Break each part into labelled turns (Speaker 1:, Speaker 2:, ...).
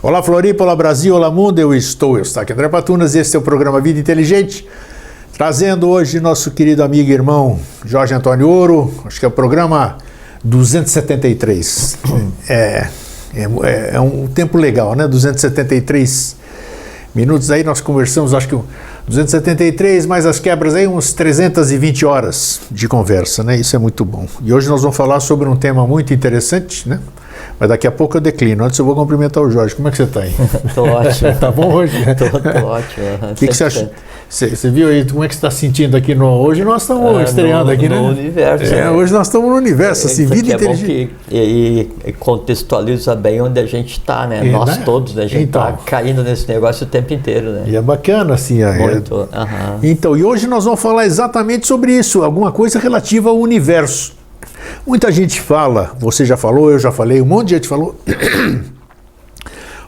Speaker 1: Olá Floripa, olá Brasil, olá mundo, eu estou aqui André Patunas, este é o programa Vida Inteligente, trazendo hoje nosso querido amigo e irmão Jorge Antônio Ouro, acho que é o programa 273, é um tempo legal, né, 273 minutos aí nós conversamos, acho que 273 mais as quebras aí, uns 320 horas de conversa, né, isso é muito bom. E hoje nós vamos falar sobre um tema muito interessante, né, mas daqui a pouco eu declino. Antes eu vou cumprimentar o Jorge. Como é que você está aí?
Speaker 2: Estou ótimo.
Speaker 1: Tá bom hoje?
Speaker 2: Tô ótimo.
Speaker 1: O que você acha? Você viu aí, como é que você está sentindo aqui no... Hoje nós estamos estreando aqui, né?
Speaker 2: No universo.
Speaker 1: Né? Hoje nós estamos no universo, assim, vida inteligente.
Speaker 2: E contextualiza bem onde a gente está, né? Nós
Speaker 1: né?
Speaker 2: todos, né? A gente está caindo nesse negócio o tempo inteiro, né?
Speaker 1: E é bacana, assim.
Speaker 2: Muito.
Speaker 1: Então, e hoje nós vamos falar exatamente sobre isso, alguma coisa relativa ao universo. Muita gente fala, você já falou, eu já falei, um monte de gente falou.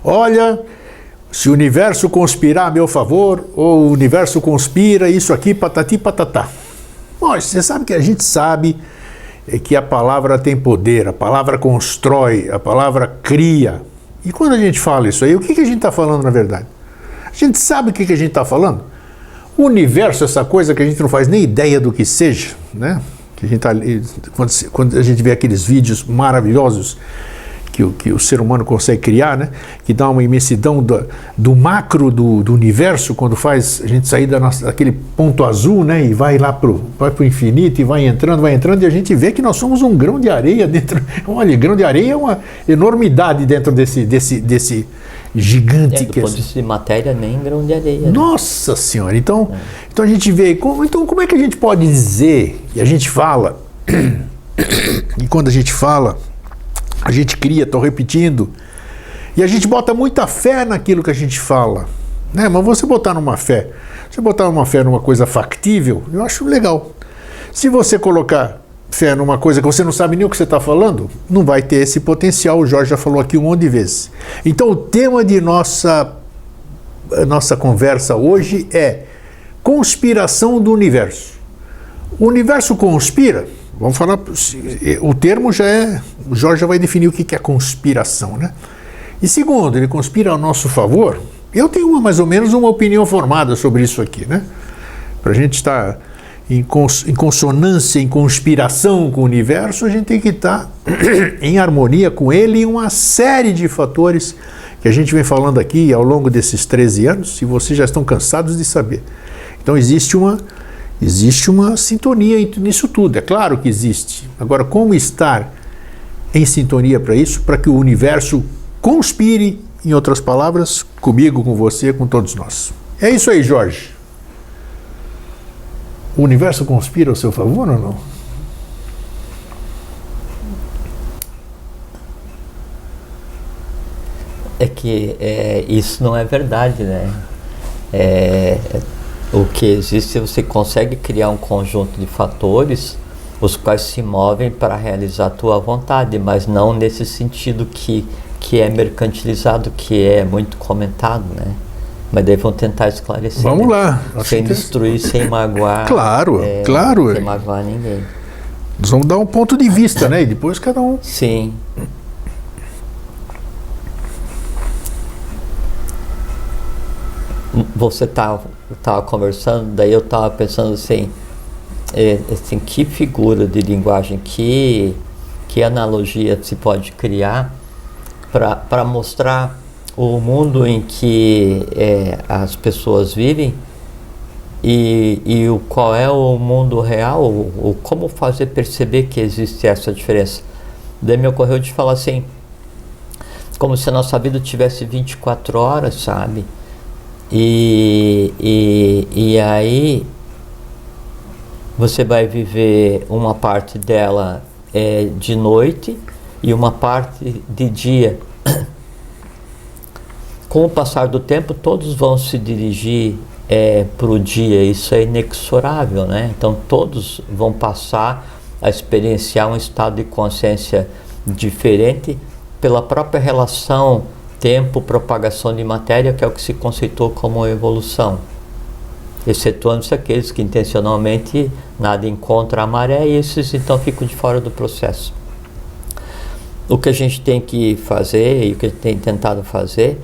Speaker 1: Olha, se o universo conspirar a meu favor, ou o universo conspira, isso aqui, patati patatá. Bom, você sabe que a gente sabe que a palavra tem poder, a palavra constrói, a palavra cria. E quando a gente fala isso aí, o que a gente está falando na verdade? A gente sabe o que a gente está falando? O universo, essa coisa que a gente não faz nem ideia do que seja, né? Que a gente tá ali, quando a gente vê aqueles vídeos maravilhosos que o ser humano consegue criar, né? Que dá uma imensidão do macro do universo, quando faz a gente sair daquele ponto azul, né? E vai lá pro infinito e vai entrando, e a gente vê que nós somos um grão de areia dentro. Olha, grão de areia é uma enormidade dentro desse gigante.
Speaker 2: Do ponto de vista de matéria, nem grão de areia.
Speaker 1: Nossa Senhora! Então a gente vê, como é que a gente pode dizer, e a gente fala, e quando a gente fala, a gente cria, estou repetindo, e a gente bota muita fé naquilo que a gente fala, né? Mas você botar numa fé numa coisa factível, eu acho legal. Se você colocar fé numa coisa que você não sabe nem o que você está falando, não vai ter esse potencial. O Jorge já falou aqui um monte de vezes. Então o tema de nossa conversa hoje é conspiração do universo. O universo conspira? Vamos falar, o termo já é, o Jorge já vai definir o que é conspiração, né? E segundo, ele conspira a nosso favor. Eu tenho mais ou menos uma opinião formada sobre isso aqui, né? Para a gente estar em consonância, em conspiração com o universo, a gente tem que estar em harmonia com ele e uma série de fatores que a gente vem falando aqui ao longo desses 13 anos, e vocês já estão cansados de saber. Então existe uma sintonia nisso tudo, é claro que existe. Agora, como estar em sintonia para isso, para que o universo conspire, em outras palavras, comigo, com você, com todos nós. É isso aí, Jorge. O universo conspira ao seu favor ou não?
Speaker 2: É que isso não é verdade, né? O que existe, você consegue criar um conjunto de fatores os quais se movem para realizar a tua vontade, mas não nesse sentido que é mercantilizado, que é muito comentado, né? Mas daí vão tentar esclarecer.
Speaker 1: Vamos lá.
Speaker 2: Sem destruir, sem magoar.
Speaker 1: Claro.
Speaker 2: Sem magoar ninguém.
Speaker 1: Nós vamos dar um ponto de vista, né? E depois cada um.
Speaker 2: Sim. Você tava conversando, daí eu estava pensando assim, que figura de linguagem, que analogia se pode criar para mostrar o mundo em que as pessoas vivem e qual é o mundo real, ou como fazer perceber que existe essa diferença. Daí me ocorreu de falar assim, como se a nossa vida tivesse 24 horas, sabe? E aí você vai viver uma parte dela de noite e uma parte de dia. Com o passar do tempo, todos vão se dirigir para o dia, isso é inexorável, né? Então todos vão passar a experienciar um estado de consciência diferente pela própria relação tempo, propagação de matéria, que é o que se conceitou como evolução, excetuando-se aqueles que intencionalmente nada encontra a maré, e esses então ficam de fora do processo. o que a gente tem que fazer, e o que a gente tem tentado fazer,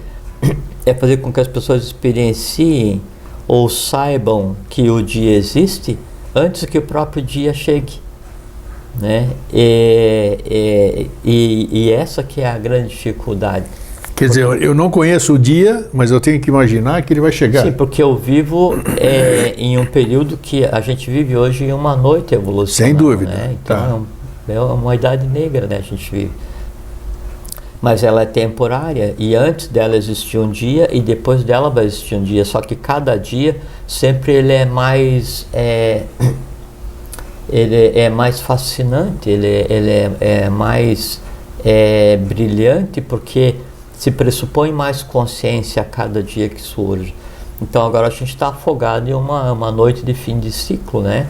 Speaker 2: é fazer com que as pessoas experienciem ou saibam que o dia existe antes que o próprio dia chegue, né? E essa que é a grande dificuldade.
Speaker 1: Quer dizer, eu não conheço o dia, mas eu tenho que imaginar que ele vai chegar.
Speaker 2: Sim, porque eu vivo em um período que a gente vive hoje em uma noite evolucional.
Speaker 1: Sem dúvida.
Speaker 2: Né? Então é uma idade negra, né? A gente vive. Mas ela é temporária, e antes dela existir um dia e depois dela vai existir um dia. Só que cada dia sempre ele é mais ele é mais fascinante, ele é mais brilhante, porque se pressupõe mais consciência a cada dia que surge. Então agora a gente está afogado em uma noite de fim de ciclo, né?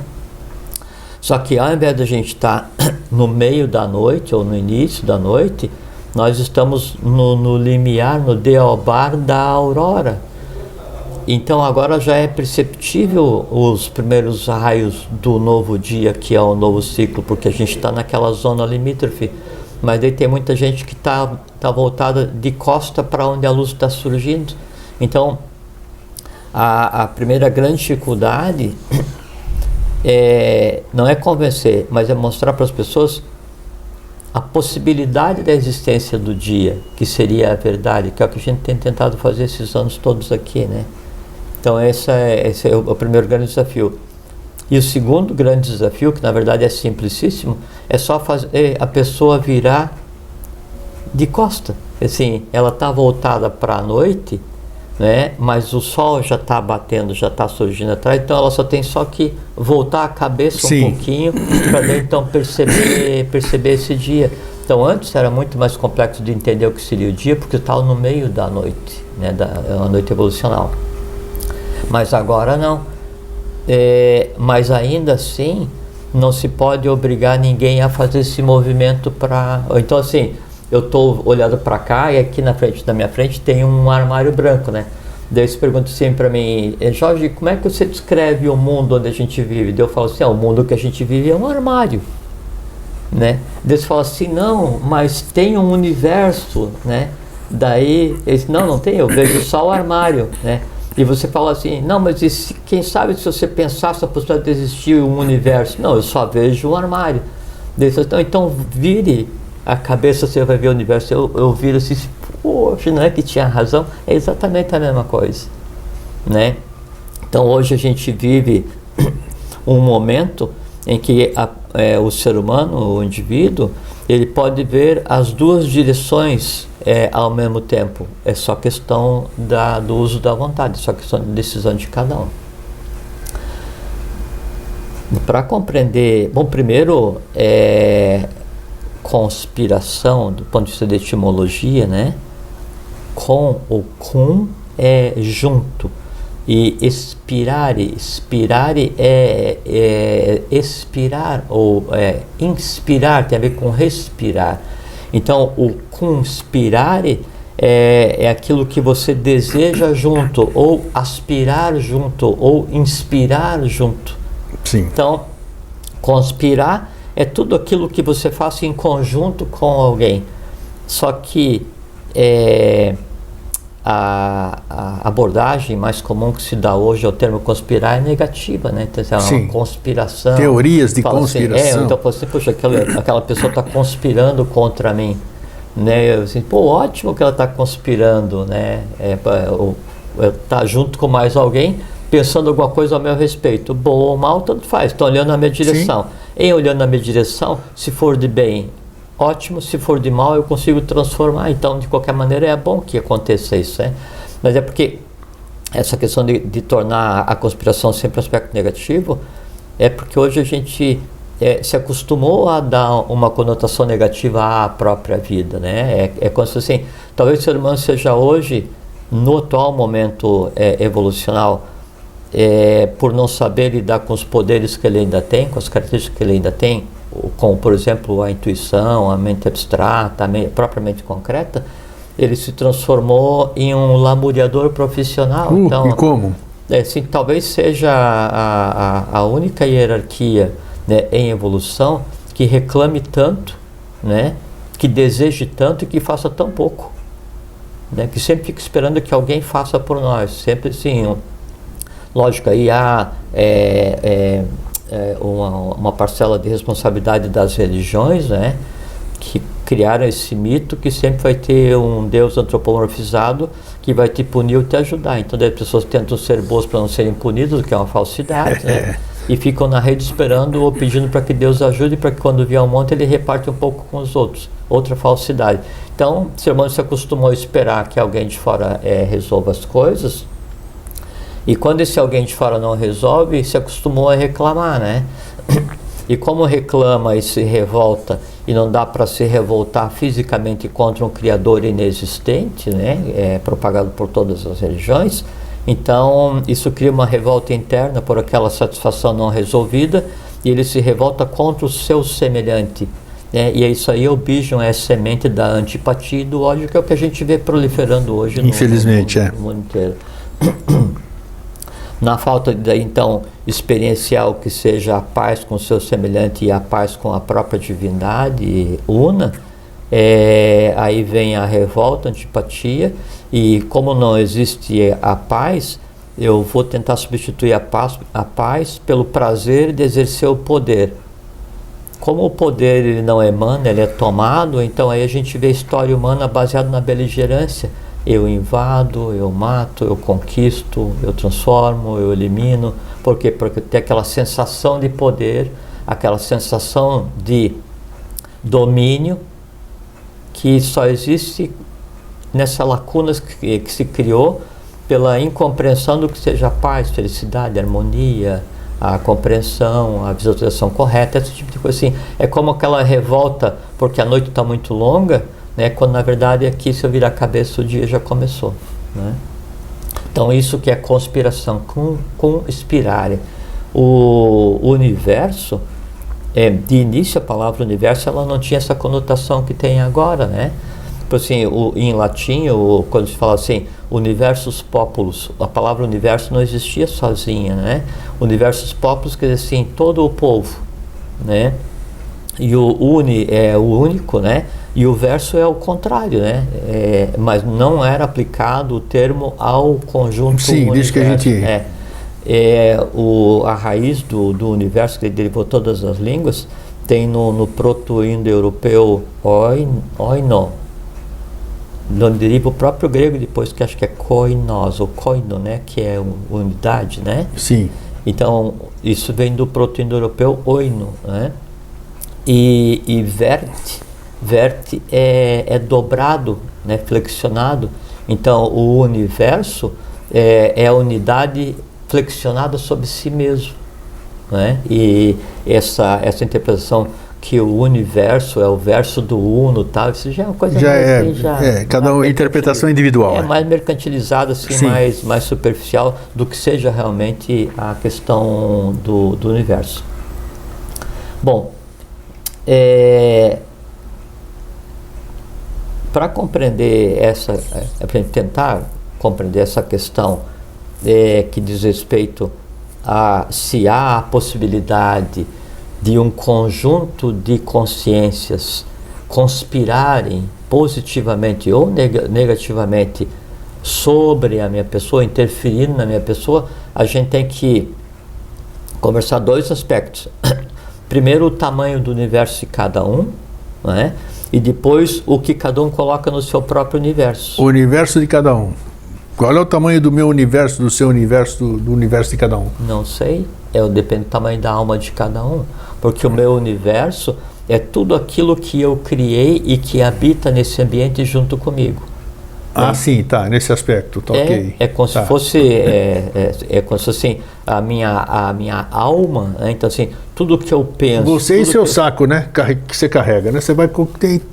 Speaker 2: Só que ao invés de a gente estar no meio da noite ou no início da noite, nós estamos no limiar, no deobar da aurora. Então agora já é perceptível os primeiros raios do novo dia, que é o novo ciclo, porque a gente está naquela zona limítrofe. Mas daí tem muita gente que está voltada de costa para onde a luz está surgindo. Então, a primeira grande dificuldade não é convencer, mas é mostrar para as pessoas a possibilidade da existência do dia, que seria a verdade, que é o que a gente tem tentado fazer esses anos todos aqui, né? Então esse é o primeiro grande desafio. E o segundo grande desafio, que na verdade é simplicíssimo, é só fazer a pessoa virar de costa. Assim, ela está voltada para a noite, né? Mas o sol já está batendo, já está surgindo atrás, então ela só tem que voltar a cabeça um pouquinho para então perceber esse dia. Então antes era muito mais complexo de entender o que seria o dia, porque estava no meio da noite, né? Da noite evolucional. Mas agora não. Mas ainda assim não se pode obrigar ninguém a fazer esse movimento para... Então assim, eu estou olhando para cá e aqui na minha frente tem um armário branco, né? Daí você pergunta assim para mim: Jorge, como é que você descreve o mundo onde a gente vive? Daí eu falo assim: o mundo que a gente vive é um armário, né? Daí você fala assim: não, mas tem um universo, né? Daí ele diz: não tem, eu vejo só o armário, né? E você fala assim: não, mas quem sabe se você pensasse a possibilidade de existir um universo? Não, eu só vejo um armário. Daí você, então vire a cabeça, você vai ver o universo. Eu viro assim: poxa, não é que tinha razão? É exatamente a mesma coisa, né? Então hoje a gente vive um momento em que o ser humano, o indivíduo, ele pode ver as duas direções ao mesmo tempo. É só questão do uso da vontade, só questão de decisão de cada um. Para compreender, bom, primeiro conspiração, do ponto de vista da etimologia, né? O cum é junto, e expirare é expirar ou inspirar, tem a ver com respirar. Então o conspirare é aquilo que você deseja junto, ou aspirar junto, ou inspirar junto.
Speaker 1: Sim.
Speaker 2: Então conspirar é tudo aquilo que você faz em conjunto com alguém. Só que a abordagem mais comum que se dá hoje ao termo conspirar é negativa, né? Então, é uma conspiração.
Speaker 1: Teorias de conspiração.
Speaker 2: Assim, então, você, poxa, aquela pessoa está conspirando contra mim, né? Eu, assim, pô, ótimo que ela está conspirando, né? Tá junto com mais alguém pensando alguma coisa ao meu respeito. Bom ou mal, tanto faz. Estão olhando na minha direção. Sim. Em olhando na minha direção, se for de bem, ótimo, se for de mal eu consigo transformar, então de qualquer maneira é bom que aconteça isso, né? Mas é porque essa questão de tornar a conspiração sempre aspecto negativo, é porque hoje a gente se acostumou a dar uma conotação negativa à própria vida, né? É como se assim, talvez o ser humano seja hoje, no atual momento evolucional, por não saber lidar com os poderes que ele ainda tem, com as características que ele ainda tem, como por exemplo a intuição, a mente abstrata, a propriamente concreta, ele se transformou em um lamuriador profissional. Então,
Speaker 1: e como?
Speaker 2: Assim, talvez seja a única hierarquia, né, em evolução que reclame tanto, né, que deseje tanto e que faça tão pouco, né? Que sempre fica esperando que alguém faça por nós, sempre assim, lógico, aí há uma parcela de responsabilidade das religiões, né? Que criaram esse mito que sempre vai ter um Deus antropomorfizado que vai te punir ou te ajudar. Então as pessoas tentam ser boas para não serem punidas, o que é uma falsidade, né? E ficam na rede esperando ou pedindo para que Deus ajude, para que quando vier um monte ele reparte um pouco com os outros. Outra falsidade. Então, o ser humano se acostumou a esperar que alguém de fora resolva as coisas, e quando esse alguém de fora não resolve, se acostumou a reclamar, né? E como reclama e se revolta, e não dá para se revoltar fisicamente contra um criador inexistente, né? Propagado por todas as religiões, então isso cria uma revolta interna por aquela satisfação não resolvida, e ele se revolta contra o seu semelhante, né? E é isso aí, o bicho é a semente da antipatia e do ódio, que é o que a gente vê proliferando hoje
Speaker 1: infelizmente,
Speaker 2: no mundo inteiro. Na falta de, então, experiencial que seja a paz com o seu semelhante e a paz com a própria divindade una, aí vem a revolta, a antipatia, e como não existe a paz, eu vou tentar substituir a paz pelo prazer de exercer o poder. Como o poder ele não emana, ele é tomado, então aí a gente vê a história humana baseada na beligerância. Eu invado, eu mato, eu conquisto, eu transformo, eu elimino. Por quê? Porque tem aquela sensação de poder, aquela sensação de domínio que só existe nessa lacuna que se criou pela incompreensão do que seja paz, felicidade, harmonia, a compreensão, a visualização correta, esse tipo de coisa assim. É como aquela revolta porque a noite está muito longa, né, quando na verdade aqui, se eu virar a cabeça, o dia já começou, né? Então isso que é conspiração, conspirare. O universo, de início a palavra universo ela não tinha essa conotação que tem agora, né? Tipo assim, em latim, quando se fala assim, universus populus, a palavra universo não existia sozinha, né? Universus populus quer dizer assim, todo o povo, né? E o uni é o único, né? E o verso é o contrário, né? Mas não era aplicado o termo ao conjunto.
Speaker 1: Sim, diz que a gente...
Speaker 2: a raiz do universo, que derivou todas as línguas, tem no proto-indo-europeu oino, onde deriva o próprio grego depois, que acho que é koinos, ou koino, né? Que é unidade, né?
Speaker 1: Sim.
Speaker 2: Então, isso vem do proto-indo-europeu oino, né? E verte é dobrado, né, flexionado. Então o universo é a unidade flexionada sobre si mesmo, né? E essa interpretação que o universo é o verso do uno, tal, isso já é uma coisa
Speaker 1: cada interpretação individual.
Speaker 2: Mais mercantilizada, assim, mais superficial do que seja realmente a questão do universo. Bom, para compreender para tentar compreender essa questão que diz respeito a se há a possibilidade de um conjunto de consciências conspirarem positivamente ou negativamente sobre a minha pessoa, interferindo na minha pessoa, a gente tem que conversar dois aspectos. Primeiro, o tamanho do universo de cada um, né? E depois o que cada um coloca no seu próprio universo.
Speaker 1: O universo de cada um. Qual é o tamanho do meu universo, do seu universo, do universo de cada um?
Speaker 2: Não sei, depende do tamanho da alma de cada um. Porque o meu universo é tudo aquilo que eu criei e que habita nesse ambiente junto comigo.
Speaker 1: Ah, sim, tá, nesse aspecto, tá ok.
Speaker 2: É como se fosse, como se fosse assim, a minha alma, né? Então assim, tudo que eu penso...
Speaker 1: Você e seu saco, né, que você carrega, né, você vai,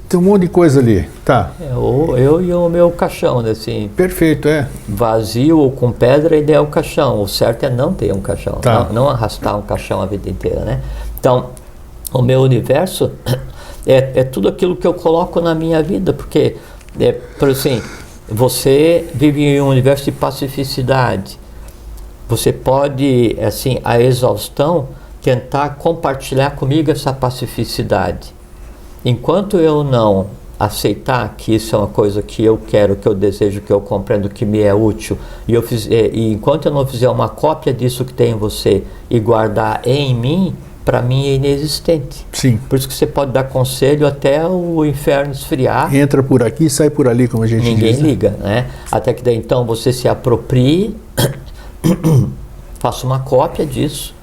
Speaker 1: tem um monte de coisa ali, tá.
Speaker 2: Eu e o meu caixão, né, assim...
Speaker 1: Perfeito,
Speaker 2: vazio ou com pedra, ele é o caixão, o certo é não ter um caixão,
Speaker 1: tá.
Speaker 2: não arrastar um caixão a vida inteira, né. Então, o meu universo é tudo aquilo que eu coloco na minha vida, porque, por assim... Você vive em um universo de pacificidade. Você pode, assim, a exaustão, tentar compartilhar comigo essa pacificidade. enquanto eu não aceitar que isso é uma coisa que eu quero, que eu desejo, que eu compreendo, que me é útil, e enquanto eu não fizer uma cópia disso que tem em você e guardar em mim, para mim é inexistente.
Speaker 1: Sim.
Speaker 2: Por isso que você pode dar conselho até o inferno esfriar.
Speaker 1: Entra por aqui, sai por ali, como a gente
Speaker 2: Ninguém
Speaker 1: diz. Né?
Speaker 2: liga, né? Até que daí então você se aproprie, faça uma cópia disso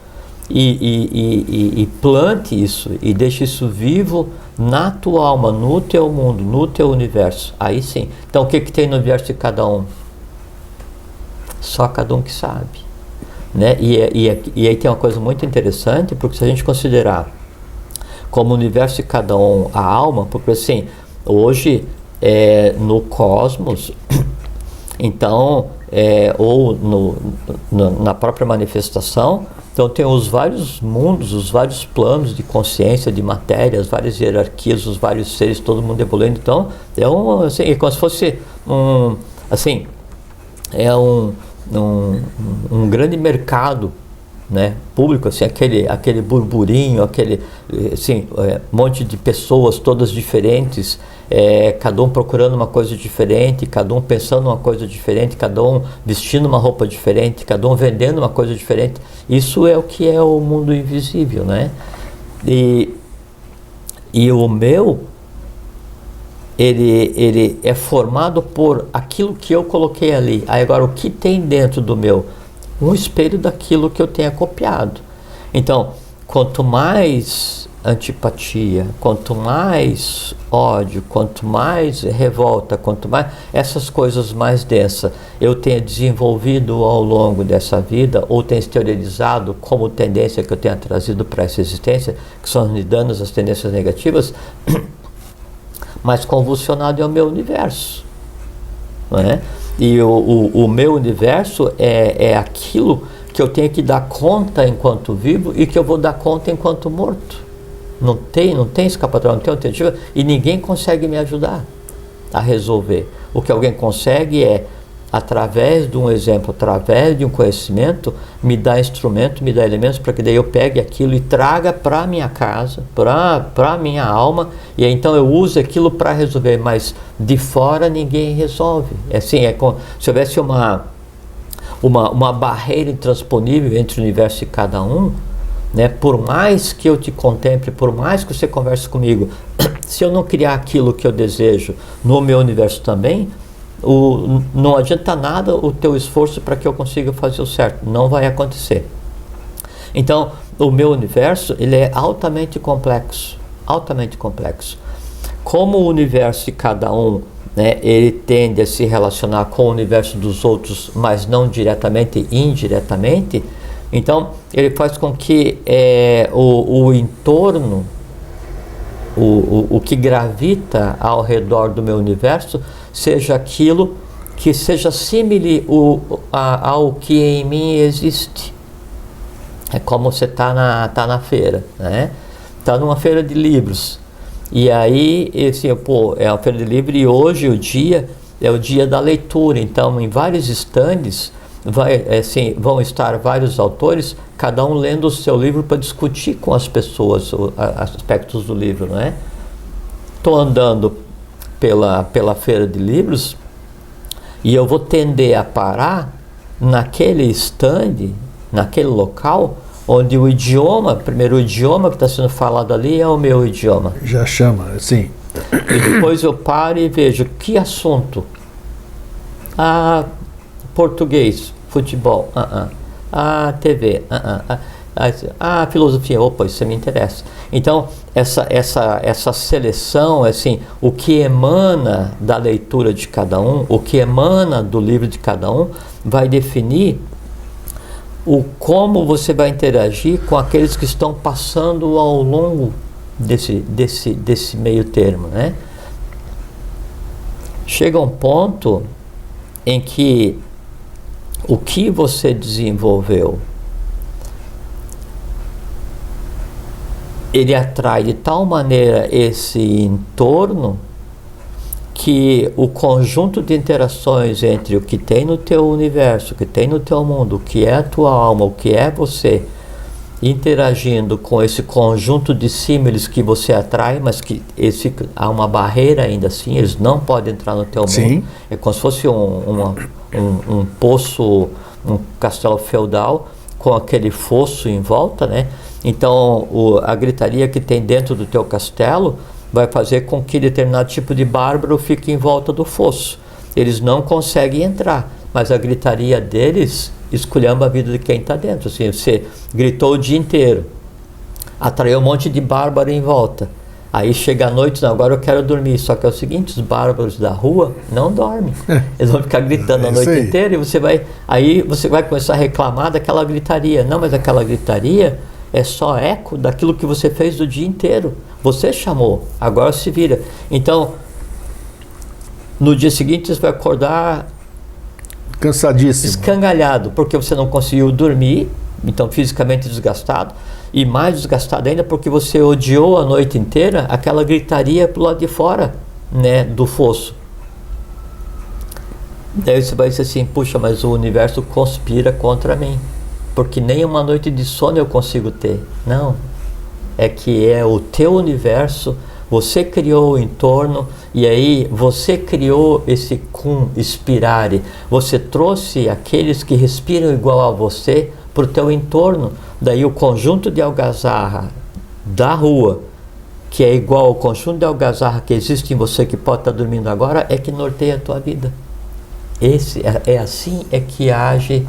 Speaker 2: e plante isso e deixe isso vivo na tua alma, no teu mundo, no teu universo. Aí sim. Então o que tem no universo de cada um? Só cada um que sabe. Né? E aí tem uma coisa muito interessante, porque se a gente considerar como o universo de cada um a alma, porque assim, hoje no cosmos, então, ou na própria manifestação, então tem os vários mundos, os vários planos de consciência, de matéria, as várias hierarquias, os vários seres, todo mundo evoluindo. Então, assim, é como se fosse um grande mercado, né, público, assim, aquele burburinho, aquele assim, monte de pessoas todas diferentes, cada um procurando uma coisa diferente, cada um pensando uma coisa diferente, cada um vestindo uma roupa diferente, cada um vendendo uma coisa diferente. Isso é o que é o mundo invisível, né? E o meu, ele é formado por aquilo que eu coloquei ali. Aí agora, o que tem dentro do meu? Um espelho daquilo que eu tenha copiado. Então, quanto mais antipatia, quanto mais ódio, quanto mais revolta, quanto mais essas coisas mais densas eu tenha desenvolvido ao longo dessa vida, ou tenha exteriorizado como tendência que eu tenha trazido para essa existência, que são os danos, as tendências negativas, mais convulsionado é o meu universo, não é? E o meu universo é aquilo que eu tenho que dar conta enquanto vivo e que eu vou dar conta enquanto morto. Não tem escapatória, não tem alternativa, e ninguém consegue me ajudar a resolver. O que alguém consegue é, através de um exemplo, através de um conhecimento, me dar instrumento, me dar elementos para que daí eu pegue aquilo e traga para minha casa, para minha alma, e aí, então eu uso aquilo para resolver, mas de fora ninguém resolve. Assim, como se houvesse uma barreira intransponível entre o universo e cada um, né? Por mais que eu te contemple, por mais que você converse comigo, se eu não criar aquilo que eu desejo no meu universo também, não adianta nada o teu esforço para que eu consiga fazer o certo, não vai acontecer. Então, o meu universo, ele é altamente complexo, altamente complexo. Como o universo de cada um, né, ele tende a se relacionar com o universo dos outros, mas não diretamente e indiretamente, então ele faz com que o entorno, o que gravita ao redor do meu universo, seja aquilo que seja símile ao que em mim existe. É como você está na feira, né? Está numa feira de livros. E aí, é uma feira de livros e hoje o dia é o dia da leitura. Então, em vários estandes, vão estar vários autores, cada um lendo o seu livro para discutir com as pessoas aspectos do livro, não é? Estou andando pela feira de livros e eu vou tender a parar naquele stand, naquele local, onde o primeiro idioma que está sendo falado ali é o meu idioma.
Speaker 1: Já chama, sim.
Speaker 2: E depois eu paro e vejo que assunto. Português, futebol, TV, filosofia, opa, isso me interessa. Então, essa seleção, assim, o que emana da leitura de cada um, o que emana do livro de cada um, vai definir como você vai interagir com aqueles que estão passando ao longo desse meio termo, né? Chega um ponto em que o que você desenvolveu, ele atrai de tal maneira esse entorno que o conjunto de interações entre o que tem no teu universo, o que tem no teu mundo, o que é a tua alma, o que é você, interagindo com esse conjunto de símiles que você atrai, mas que há uma barreira ainda assim, eles não podem entrar no teu mundo.
Speaker 1: Sim.
Speaker 2: É como se fosse um poço, um castelo feudal com aquele fosso em volta, né? Então a gritaria que tem dentro do teu castelo vai fazer com que determinado tipo de bárbaro fique em volta do fosso. Eles não conseguem entrar, mas a gritaria deles esculhamba a vida de quem está dentro. Assim, você gritou o dia inteiro, atraiu um monte de bárbaro em volta. Aí chega a noite, não, agora eu quero dormir. Só que é o seguinte, os bárbaros da rua não dormem. Eles vão ficar gritando a noite inteira e você vai começar a reclamar daquela gritaria. Não, mas aquela gritaria é só eco daquilo que você fez o dia inteiro. Você chamou, agora se vira. Então, no dia seguinte você vai acordar
Speaker 1: cansadíssimo,
Speaker 2: escangalhado, porque você não conseguiu dormir, então fisicamente desgastado, e mais desgastado ainda porque você odiou a noite inteira aquela gritaria pro lado de fora, né, do fosso. Daí você vai dizer assim, puxa, mas o universo conspira contra mim, porque nem uma noite de sono eu consigo ter. Não, é que é o teu universo, você criou o entorno, e aí você criou esse cum inspirare, você trouxe aqueles que respiram igual a você para o teu entorno. Daí o conjunto de algazarra da rua, que é igual ao conjunto de algazarra que existe em você, que pode estar dormindo agora, é que norteia a tua vida. É assim é que age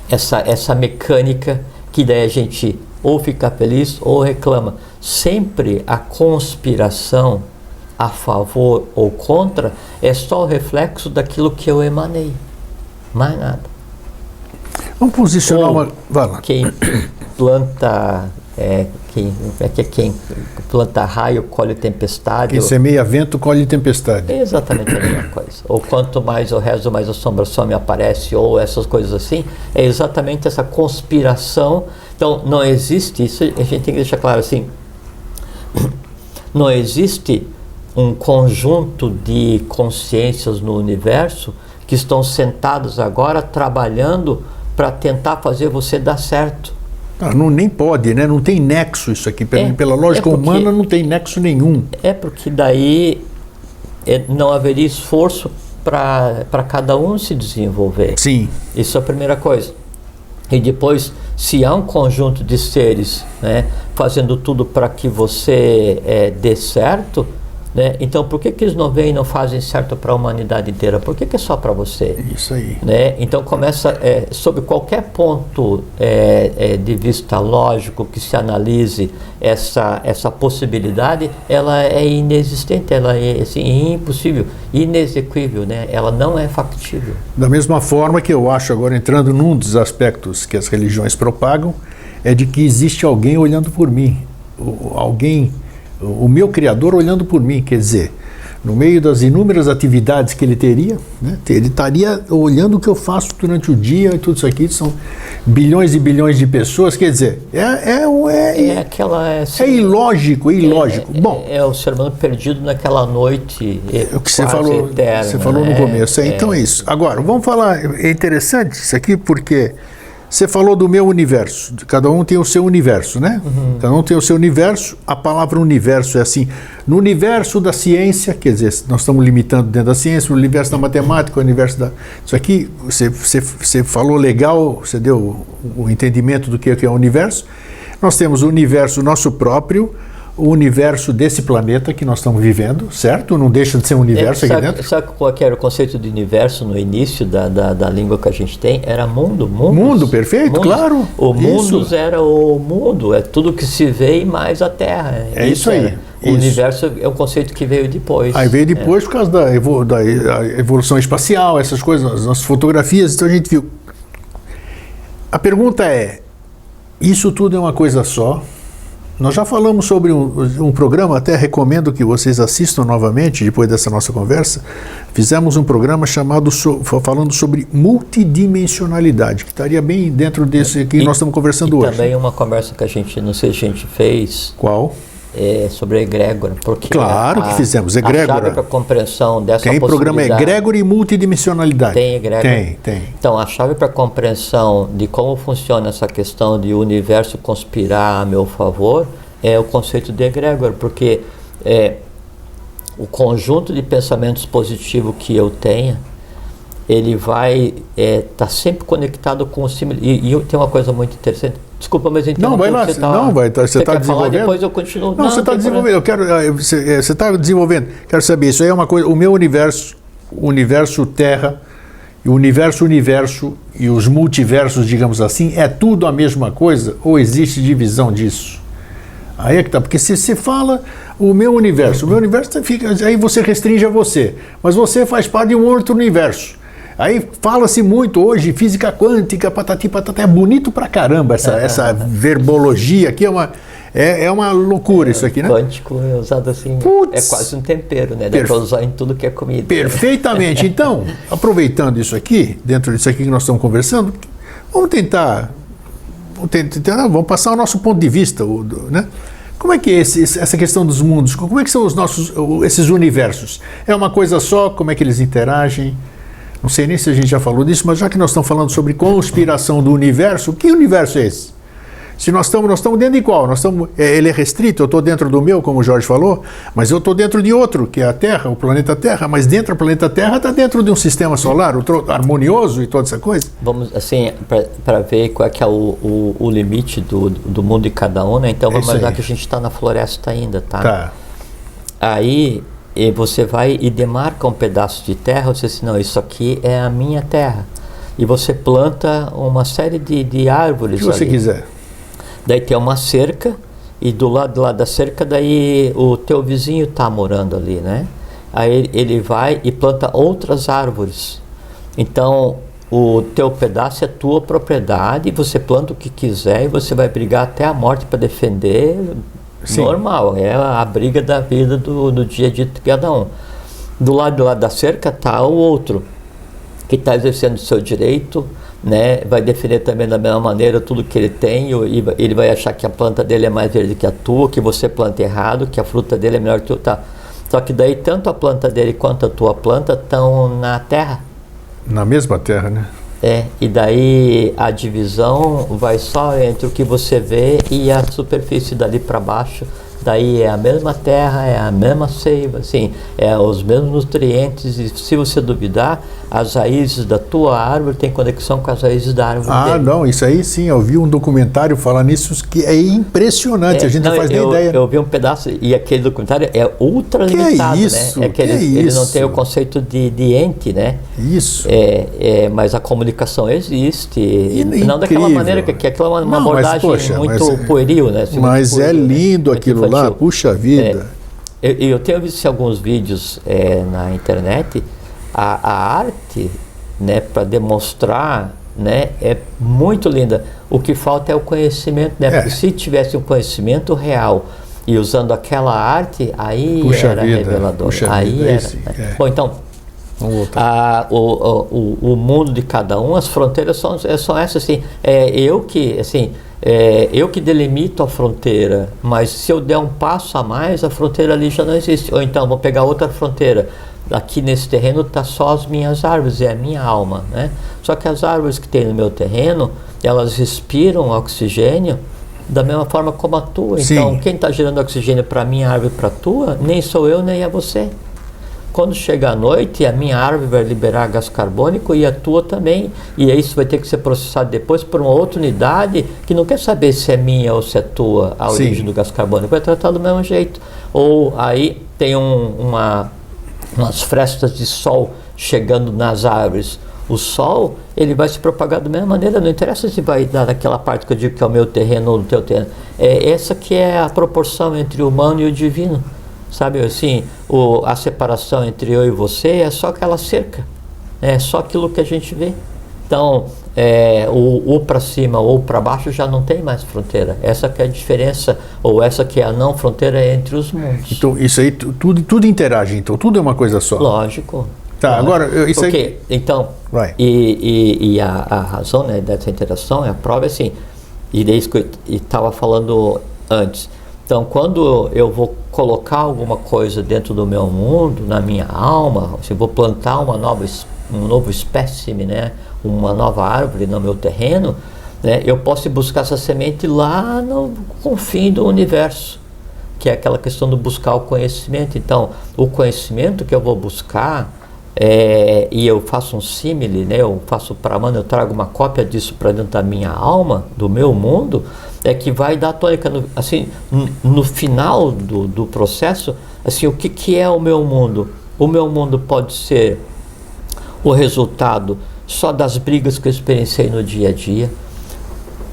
Speaker 2: essa mecânica, que daí a gente ou fica feliz ou reclama. Sempre a conspiração a favor ou contra é só o reflexo daquilo que eu emanei, mais nada.
Speaker 1: Vamos posicionar uma... Vai lá.
Speaker 2: Quem planta quem planta raio colhe tempestade.
Speaker 1: Quem semeia vento colhe tempestade.
Speaker 2: É exatamente a mesma coisa. Ou quanto mais eu rezo, mais a assombração me aparece, ou essas coisas assim. É exatamente essa conspiração. Então não existe isso, a gente tem que deixar claro assim, não existe um conjunto de consciências no universo que estão sentados agora trabalhando para tentar fazer você dar certo.
Speaker 1: Nem pode, né? Não tem nexo isso aqui. Pela lógica humana não tem nexo nenhum.
Speaker 2: É porque daí não haveria esforço para cada um se desenvolver.
Speaker 1: Sim.
Speaker 2: Isso é a primeira coisa. E depois, se há um conjunto de seres, né, fazendo tudo para que você dê certo, né, então por que eles não vêm e não fazem certo para a humanidade inteira? Por que é só para você?
Speaker 1: Isso aí.
Speaker 2: Né? Então começa, sob qualquer ponto de vista lógico que se analise essa possibilidade, ela é inexistente, ela é assim, impossível, inexequível, né? Ela não é factível. Da
Speaker 1: mesma forma que eu acho, agora entrando num dos aspectos que as religiões propagam, é de que existe alguém olhando por mim, o meu Criador olhando por mim, quer dizer, no meio das inúmeras atividades que ele teria, né, ele estaria olhando o que eu faço durante o dia e tudo isso aqui, são bilhões e bilhões de pessoas, quer dizer, é ilógico, Bom,
Speaker 2: é o ser humano perdido naquela noite
Speaker 1: o que você falou, eterna, você falou no começo, então é isso. Agora, vamos falar, é interessante isso aqui porque você falou do meu universo, cada um tem o seu universo, né? Uhum. Cada um tem o seu universo, a palavra universo é assim, no universo da ciência, quer dizer, nós estamos limitando dentro da ciência, no universo da matemática, o universo da... Isso aqui, você falou legal, você deu o entendimento do que é o universo. Nós temos o universo nosso próprio, o universo desse planeta que nós estamos vivendo, certo? Não deixa de ser um universo aqui dentro.
Speaker 2: Sabe qual que era o conceito de universo no início da língua que a gente tem? Era mundo.
Speaker 1: Mundo, perfeito, mundos. Claro.
Speaker 2: O mundos era o mundo, é tudo que se vê e mais a Terra.
Speaker 1: É isso aí.
Speaker 2: O universo é um conceito que veio depois.
Speaker 1: Aí veio depois por causa da evolução espacial, essas coisas, as nossas fotografias, então a gente viu. A pergunta é, isso tudo é uma coisa só? Nós já falamos sobre um programa, até recomendo que vocês assistam novamente, depois dessa nossa conversa. Fizemos um programa falando sobre multidimensionalidade, que estaria bem dentro desse que nós estamos conversando hoje.
Speaker 2: Também uma conversa que não sei se a gente fez.
Speaker 1: Qual?
Speaker 2: sobre a egrégora, porque
Speaker 1: Claro que fizemos, egrégora.
Speaker 2: A chave para a compreensão dessa
Speaker 1: Tem programa egrégora e multidimensionalidade.
Speaker 2: Tem egrégora.
Speaker 1: Tem.
Speaker 2: Então, a chave para a compreensão de como funciona essa questão de o universo conspirar a meu favor é o conceito de egrégora, porque o conjunto de pensamentos positivos que eu tenha, ele vai estar sempre conectado com o símbolo. E tem uma coisa muito interessante. Desculpa, mas então.
Speaker 1: Não, vai lá. Você está desenvolvendo.
Speaker 2: Depois eu continuo.
Speaker 1: Não, você está desenvolvendo. Eu quero. Você está desenvolvendo. Quero saber. Isso aí é uma coisa. O meu universo, o universo Terra, o universo e os multiversos, digamos assim, é tudo a mesma coisa? Ou existe divisão disso? Aí é que tá. Porque se você fala o meu universo fica. Aí você restringe a você. Mas você faz parte de um outro universo. Aí fala-se muito hoje, física quântica, patati patata, é bonito pra caramba essa verbologia aqui, é uma loucura isso aqui, né?
Speaker 2: Quântico é usado assim, é quase um tempero, né? Dá pra usar em tudo que é comida.
Speaker 1: Perfeitamente. Então, aproveitando isso aqui, dentro disso aqui que nós estamos conversando, vamos vamos passar o nosso ponto de vista, né? Como é que é essa questão dos mundos? Como é que são esses universos? É uma coisa só? Como é que eles interagem? Não sei nem se a gente já falou disso, mas já que nós estamos falando sobre conspiração do universo, que universo é esse? Se nós estamos dentro de qual? Ele é restrito, eu estou dentro do meu, como o Jorge falou, mas eu estou dentro de outro, que é a Terra, o planeta Terra, mas dentro do planeta Terra está dentro de um sistema solar harmonioso e toda essa coisa.
Speaker 2: Vamos, assim, para ver qual é que é o limite do mundo de cada um, né? Então vamos imaginar que a gente está na floresta ainda, tá?
Speaker 1: Tá.
Speaker 2: Aí você vai e demarca um pedaço de terra, você diz, não, isso aqui é a minha terra. E você planta uma série de árvores.
Speaker 1: O que você quiser.
Speaker 2: Daí tem uma cerca, e do lado lá da cerca, daí o teu vizinho está morando ali, né? Aí ele vai e planta outras árvores. Então, o teu pedaço é tua propriedade, você planta o que quiser e você vai brigar até a morte para defender. Sim. Normal, é a briga da vida do dia a dia de cada um. Do lado lá da cerca está o outro, que está exercendo o seu direito, né? Vai defender também da mesma maneira tudo que ele tem, e ele vai achar que a planta dele é mais verde que a tua, que você planta errado, que a fruta dele é melhor que a tua. Tá. Só que daí tanto a planta dele quanto a tua planta estão na terra.
Speaker 1: Na mesma terra, né?
Speaker 2: E daí a divisão vai só entre o que você vê e a superfície dali para baixo. Daí é a mesma terra, é a mesma seiva, assim, é os mesmos nutrientes, e se você duvidar, as raízes da tua árvore têm conexão com as raízes da árvore dele.
Speaker 1: Não, isso aí sim, eu vi um documentário falando isso que é impressionante, a gente não faz nem ideia.
Speaker 2: Eu vi um pedaço, e aquele documentário é ultra limitado,
Speaker 1: isso?
Speaker 2: né? Ele não tem o conceito de ente, né?
Speaker 1: Isso.
Speaker 2: Mas a comunicação existe, não daquela maneira, que aquela é uma abordagem muito pueril, né? Assim,
Speaker 1: mas pueril, é lindo aquilo infantil. Lá, puxa vida.
Speaker 2: Eu tenho visto alguns vídeos na internet, a arte, né, para demonstrar, né, é muito linda. O que falta é o conhecimento, né? Porque se tivesse um conhecimento real e usando aquela arte, aí era revelador. Aí era. Bom, então, vamos voltar. O mundo de cada um, as fronteiras são essas, assim. Eu que delimito a fronteira, mas se eu der um passo a mais, a fronteira ali já não existe. Ou então, vou pegar outra fronteira. Aqui nesse terreno está só as minhas árvores, é a minha alma, né? Só que as árvores que tem no meu terreno, elas respiram oxigênio da mesma forma como a tua.
Speaker 1: Sim.
Speaker 2: Então, quem está gerando oxigênio para a minha árvore e para a tua, nem sou eu, nem é você. Quando chega a noite, a minha árvore vai liberar gás carbônico e a tua também. E isso vai ter que ser processado depois por uma outra unidade que não quer saber se é minha ou se é tua a origem do gás carbônico. Vai tratar do mesmo jeito. Ou aí tem umas frestas de sol chegando nas árvores. O sol, ele vai se propagar da mesma maneira. Não interessa se vai dar naquela parte que eu digo que é o meu terreno ou o teu terreno. Essa que é a proporção entre o humano e o divino. Sabe assim, a separação entre eu e você é só aquela cerca, é só aquilo que a gente vê. Então, ou para cima ou para baixo já não tem mais fronteira. Essa que é a diferença, ou essa que é a não fronteira entre os mundos.
Speaker 1: Então, isso aí, tudo interage, então tudo é uma coisa só.
Speaker 2: Lógico.
Speaker 1: Tá, agora, isso aí...
Speaker 2: Então, e a razão, né, dessa interação, a prova é assim, e daí que eu estava falando antes, Então, quando eu vou colocar alguma coisa dentro do meu mundo, na minha alma, se eu vou plantar um novo espécime, né, uma nova árvore no meu terreno, né, eu posso buscar essa semente lá no confim do universo, que é aquela questão do buscar o conhecimento. Então, o conhecimento que eu vou buscar, e eu faço um símile, né, eu faço Pramana, eu trago uma cópia disso para dentro da minha alma, do meu mundo, é que vai dar tônica, assim, no final do processo, assim, o que é o meu mundo? O meu mundo pode ser o resultado só das brigas que eu experienciei no dia a dia,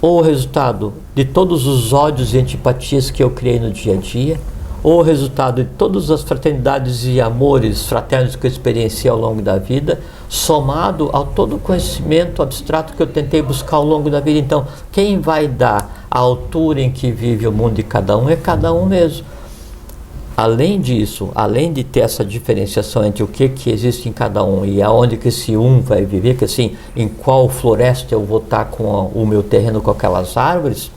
Speaker 2: ou o resultado de todos os ódios e antipatias que eu criei no dia a dia, ou o resultado de todas as fraternidades e amores fraternos que eu experienciei ao longo da vida, somado ao todo o conhecimento abstrato que eu tentei buscar ao longo da vida. Então, quem vai dar a altura em que vive o mundo de cada um é cada um mesmo. Além disso, além de ter essa diferenciação entre o que existe em cada um e aonde que esse um vai viver, que assim, em qual floresta eu vou estar com o meu terreno, com aquelas árvores,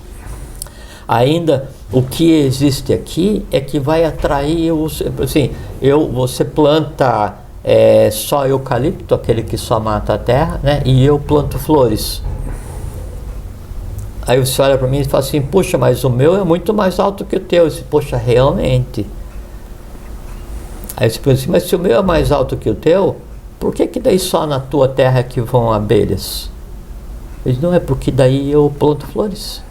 Speaker 2: ainda o que existe aqui é que vai atrair, assim, você planta só eucalipto, aquele que só mata a terra, né? E eu planto flores. Aí você olha para mim e fala assim, puxa, mas o meu é muito mais alto que o teu. Eu disse, poxa, realmente. Aí você pensa assim, mas se o meu é mais alto que o teu, por que daí só na tua terra que vão abelhas? Eu disse, não, é porque daí eu planto flores.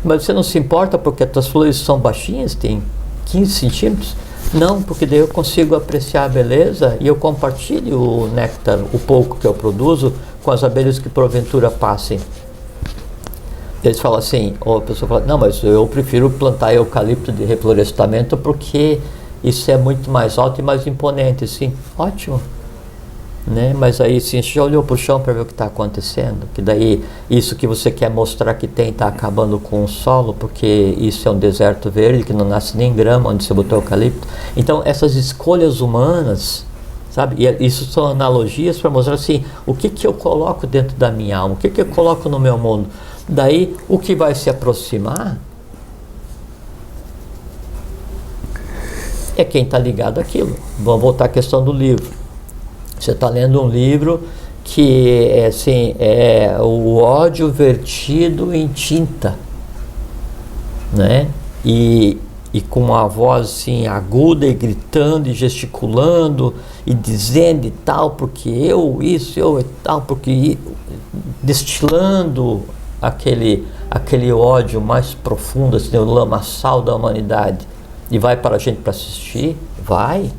Speaker 2: Mas você não se importa porque as tuas flores são baixinhas, tem 15 centímetros? Não, porque daí eu consigo apreciar a beleza e eu compartilho o néctar, o pouco que eu produzo, com as abelhas que porventura passem. Eles falam assim, ou a pessoa fala, não, mas eu prefiro plantar eucalipto de reflorestamento porque isso é muito mais alto e mais imponente. Sim, ótimo. Né? Mas aí sim, você já olhou para o chão para ver o que está acontecendo? Que daí isso que você quer mostrar que tem está acabando com o solo, porque isso é um deserto verde que não nasce nem grama onde você botou eucalipto. Então essas escolhas humanas, sabe? E isso são analogias para mostrar assim, o que eu coloco dentro da minha alma, o que eu coloco no meu mundo. Daí o que vai se aproximar é quem está ligado àquilo. Vamos voltar à questão do livro. Você está lendo um livro que é o ódio vertido em tinta, né? E com uma voz assim aguda e gritando e gesticulando e dizendo e tal, porque eu e tal, porque destilando aquele ódio mais profundo, assim, o lamaçal da humanidade. E vai para a gente para assistir? Vai.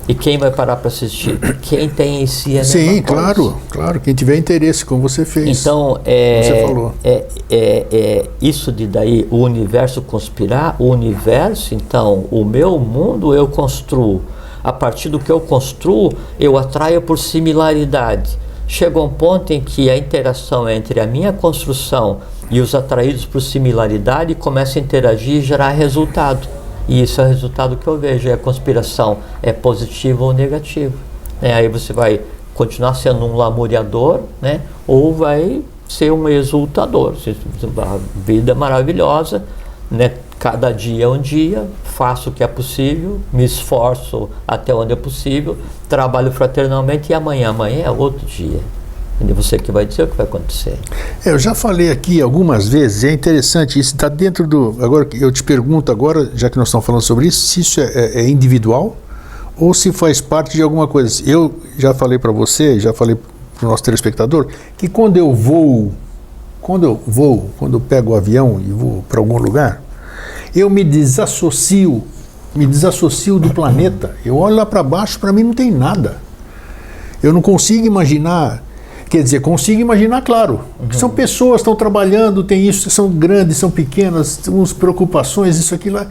Speaker 2: E quem vai parar para assistir? Quem tem em si a mesma
Speaker 1: Sim,
Speaker 2: coisa.
Speaker 1: claro, quem tiver interesse, como você fez.
Speaker 2: Então,
Speaker 1: você falou.
Speaker 2: Isso de daí o universo conspirar, o universo, então, o meu mundo eu construo. A partir do que eu construo, eu atraio por similaridade. Chega um ponto em que a interação entre a minha construção e os atraídos por similaridade começa a interagir e gerar resultado. E isso é o resultado que eu vejo, a conspiração é positiva ou negativa. Aí você vai continuar sendo um lamuriador, né? Ou vai ser um exultador. A vida é maravilhosa, né? Cada dia é um dia, faço o que é possível, me esforço até onde é possível, trabalho fraternalmente e amanhã é outro dia. E você que vai dizer o que vai acontecer.
Speaker 1: Eu já falei aqui algumas vezes, é interessante, isso está dentro do... Agora, eu te pergunto agora, já que nós estamos falando sobre isso, se isso é individual ou se faz parte de alguma coisa. Eu já falei para você, já falei para o nosso telespectador, que quando eu pego o avião e vou para algum lugar, eu me desassocio do planeta. Eu olho lá para baixo, para mim não tem nada. Eu não consigo imaginar... Quer dizer, consigo imaginar, claro, que são pessoas que estão trabalhando, tem isso, são grandes, são pequenas, temos preocupações, isso, aquilo lá,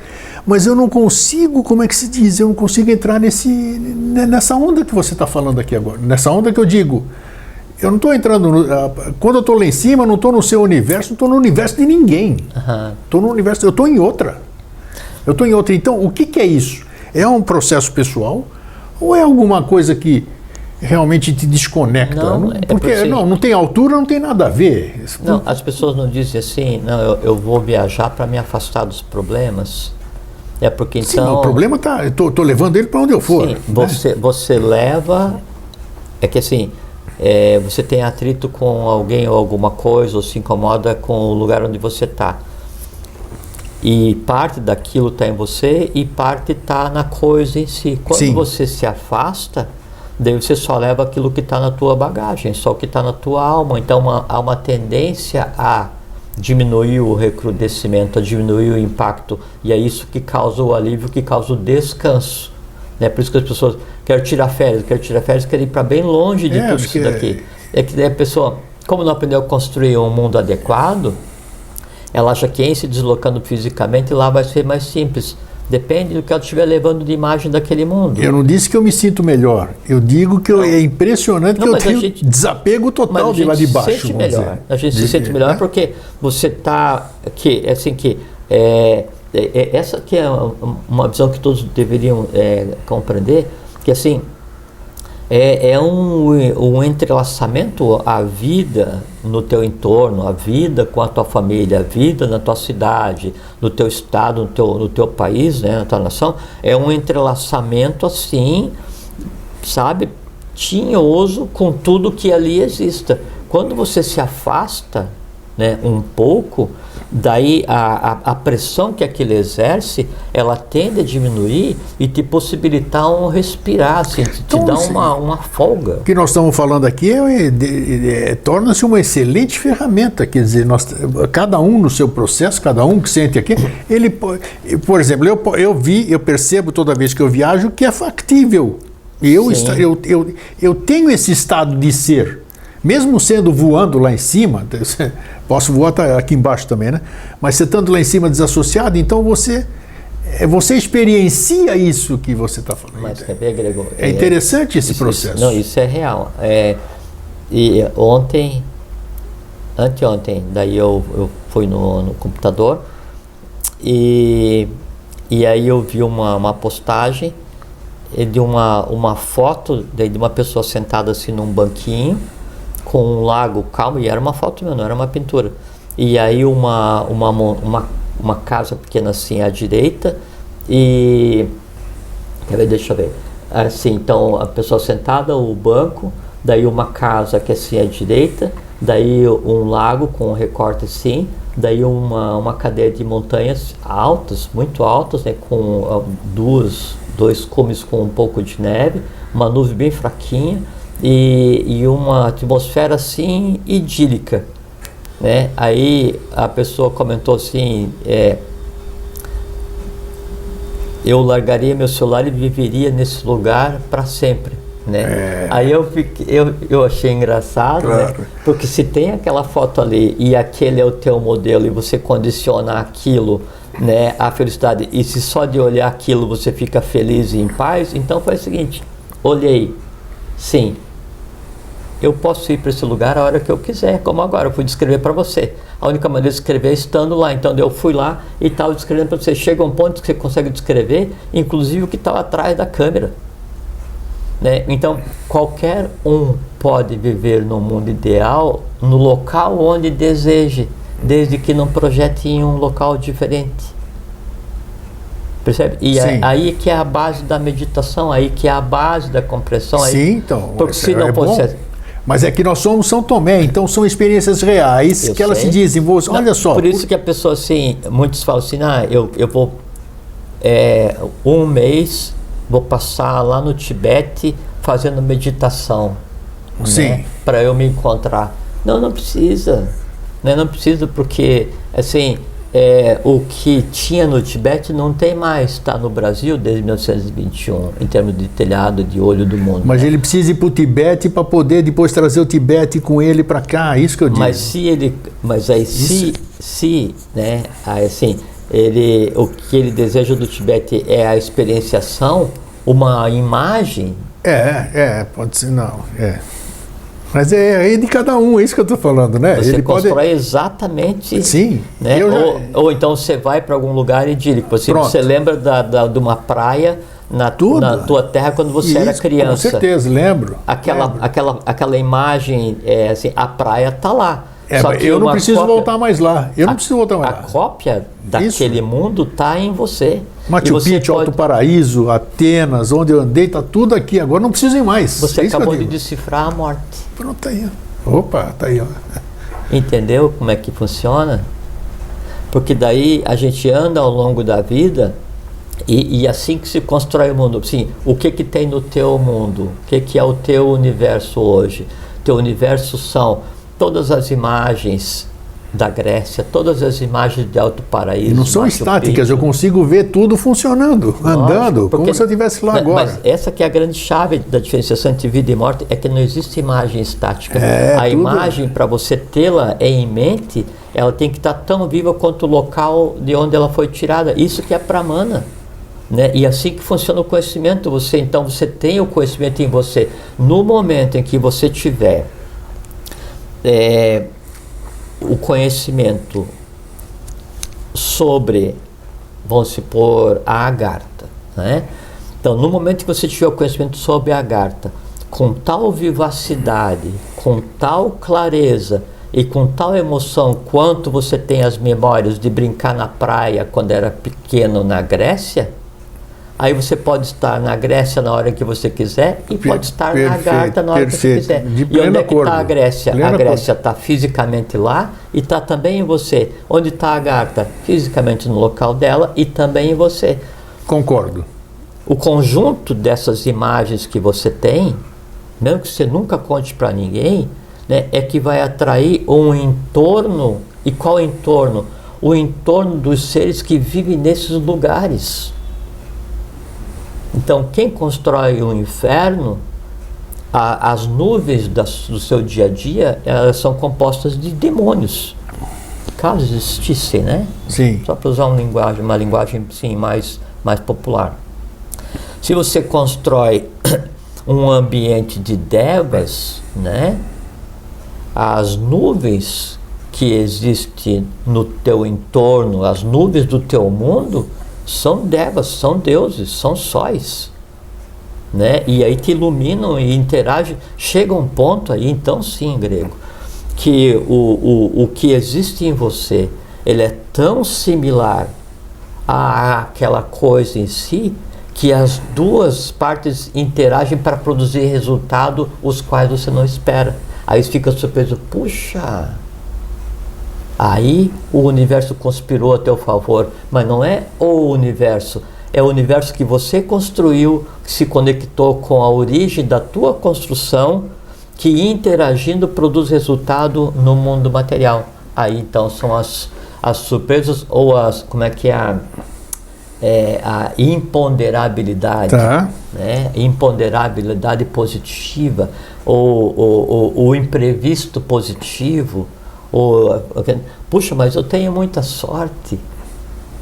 Speaker 1: mas eu não consigo, como é que se diz, eu não consigo entrar nessa onda que você está falando aqui agora, nessa onda que eu digo, eu não estou entrando, quando eu estou lá em cima, eu não estou no seu universo, não estou no universo de ninguém, estou no universo, eu estou em outra, então o que é isso? É um processo pessoal ou é alguma coisa que realmente te desconecta.
Speaker 2: Não,
Speaker 1: Porque
Speaker 2: assim,
Speaker 1: não tem altura, não tem nada a ver.
Speaker 2: Não, as pessoas não dizem assim, não, eu vou viajar para me afastar dos problemas. É porque então...
Speaker 1: Sim, o problema tá, eu tô levando ele para onde eu for.
Speaker 2: Sim,
Speaker 1: né?
Speaker 2: você leva, é que assim, você tem atrito com alguém ou alguma coisa, ou se incomoda com o lugar onde você está. E parte daquilo está em você e parte está na coisa em si. Quando
Speaker 1: Sim.
Speaker 2: você se afasta, daí você só leva aquilo que está na tua bagagem, só o que está na tua alma. Então há uma tendência a diminuir o recrudescimento, a diminuir o impacto, e é isso que causa o alívio, que causa o descanso. Né? Por isso que as pessoas querem tirar férias, querem ir para bem longe de tudo isso daqui. É que a pessoa, como não aprendeu a construir um mundo adequado, ela acha que em se deslocando fisicamente lá vai ser mais simples. Depende do que ela estiver levando de imagem daquele mundo.
Speaker 1: Eu não disse que eu me sinto melhor. Eu digo que é impressionante que eu tenho desapego total de lá de baixo.
Speaker 2: A gente se sente melhor porque você está aqui, assim que essa aqui é uma visão que todos deveriam compreender, que assim é um entrelaçamento à vida no teu entorno, a vida com a tua família, a vida na tua cidade, no teu estado, no teu país, né, na tua nação. É um entrelaçamento assim, sabe, tinhoso com tudo que ali exista. Quando você se afasta, né, um pouco, daí a pressão que aquilo exerce, ela tende a diminuir e te possibilitar um respirar, assim, te dá uma folga.
Speaker 1: O que nós estamos falando aqui torna-se uma excelente ferramenta, quer dizer, cada um no seu processo, cada um que sente aqui, ele, por exemplo, eu percebo toda vez que eu viajo que é factível. Eu tenho esse estado de ser. Mesmo sendo voando lá em cima, posso voar aqui embaixo também, né? Mas você estando lá em cima desassociado, então você experiencia isso que você está falando.
Speaker 2: Mas quer ver, Gregor?
Speaker 1: É interessante esse processo.
Speaker 2: Isso é real. E anteontem, daí eu fui no computador e aí eu vi uma postagem de uma foto de uma pessoa sentada assim num banquinho, com um lago calmo, e era uma foto mesmo, não era uma pintura. E aí uma casa pequena assim à direita, e deixa eu ver. Assim, então a pessoa sentada, o banco, daí uma casa que assim à direita, daí um lago com um recorte assim, daí uma cadeia de montanhas altas, muito altas, né, com dois cumes com um pouco de neve, uma nuvem bem fraquinha, e uma atmosfera assim idílica, né? Aí a pessoa comentou assim, eu largaria meu celular e viveria nesse lugar para sempre, né? Aí eu achei engraçado, claro, né? Porque se tem aquela foto ali e aquele é o teu modelo e você condiciona aquilo, né, a felicidade, e se só de olhar aquilo você fica feliz e em paz, então foi o seguinte, olhei, sim, eu posso ir para esse lugar a hora que eu quiser, como agora eu fui descrever para você. A única maneira de escrever é estando lá. Então eu fui lá e estava descrevendo para você. Chega um ponto que você consegue descrever, inclusive o que estava atrás da câmera. Né? Então qualquer um pode viver no mundo ideal, no local onde deseje, desde que não projete em um local diferente. Percebe? E aí que é a base da meditação, aí que é a base da compreensão.
Speaker 1: Sim,
Speaker 2: aí,
Speaker 1: então.
Speaker 2: porque se não fosse...
Speaker 1: Mas é que nós somos São Tomé, então são experiências reais que elas se dizem. Olha só.
Speaker 2: Por isso que a pessoa assim, muitos falam assim, eu vou um mês, vou passar lá no Tibete fazendo meditação, né, para eu me encontrar. Não precisa, né, não precisa, porque assim, o que tinha no Tibete não tem mais, está no Brasil desde 1921, em termos de telhado de olho do mundo.
Speaker 1: Mas ele precisa ir para o Tibete para poder depois trazer o Tibete com ele para cá, isso que eu digo.
Speaker 2: Se né, assim, o que ele deseja do Tibete é a experienciação, uma imagem.
Speaker 1: Pode ser, não. Mas é de cada um, é isso que eu estou falando, né?
Speaker 2: Você
Speaker 1: Ele
Speaker 2: constrói exatamente.
Speaker 1: Sim.
Speaker 2: Né? Ou então você vai para algum lugar e diz, você lembra de uma praia na tua terra quando você era criança.
Speaker 1: Com certeza, lembro.
Speaker 2: Aquela imagem, assim, a praia está lá.
Speaker 1: Só que eu não preciso voltar mais lá. Eu não preciso voltar mais lá.
Speaker 2: A cópia daquele mundo está em você.
Speaker 1: Machu Picchu, Alto Paraíso, Atenas, onde eu andei, está tudo aqui. Agora não preciso ir mais.
Speaker 2: Você acabou de decifrar a morte.
Speaker 1: Pronto, tá aí. Opa, tá aí. Ó.
Speaker 2: Entendeu como é que funciona? Porque daí a gente anda ao longo da vida e assim que se constrói o mundo. Sim, o que tem no teu mundo? O que é o teu universo hoje? Teu universo são todas as imagens da Grécia, todas as imagens de Alto Paraíso.
Speaker 1: E não são estáticas, eu consigo ver tudo funcionando, andando, como se eu estivesse lá agora.
Speaker 2: Mas essa que é a grande chave da diferenciação entre vida e morte, é que não existe imagem estática. A imagem, para você tê-la em mente, ela tem que estar tão viva quanto o local de onde ela foi tirada. Isso que é Pramana. Né? E assim que funciona o conhecimento, você tem o conhecimento em você. No momento em que você tiver o conhecimento sobre, vamos supor, a Agartha, né? Então, no momento que você tiver o conhecimento sobre a Agartha, com tal vivacidade, com tal clareza e com tal emoção quanto você tem as memórias de brincar na praia quando era pequeno na Grécia, aí você pode estar na Grécia na hora que você quiser e pode estar na Agartha na hora que você quiser. E onde é que está a Grécia? A Grécia está fisicamente lá e está também em você. Onde está a Agartha? Fisicamente no local dela e também em você.
Speaker 1: Concordo.
Speaker 2: O conjunto dessas imagens que você tem, mesmo que você nunca conte para ninguém, né, é que vai atrair um entorno. E qual entorno? O entorno dos seres que vivem nesses lugares. Então, quem constrói o inferno, as nuvens do seu dia a dia, elas são compostas de demônios. Caso existissem, né?
Speaker 1: Sim.
Speaker 2: Só para usar uma linguagem sim, mais popular. Se você constrói um ambiente de devas, né? As nuvens que existem no teu entorno, as nuvens do teu mundo, são devas, são deuses, são sóis, né? E aí te iluminam e interagem. Chega um ponto aí, então sim, grego, que o que existe em você, ele é tão similar àquela coisa em si, que as duas partes interagem para produzir resultado os quais você não espera. Aí você fica surpreso, puxa... Aí o universo conspirou a teu favor, mas não é o universo, é o universo que você construiu, que se conectou com a origem da tua construção, que interagindo produz resultado no mundo material. Aí então são as surpresas ou como é que é a imponderabilidade,
Speaker 1: tá,
Speaker 2: né? Imponderabilidade positiva, ou o imprevisto positivo. Puxa, mas eu tenho muita sorte,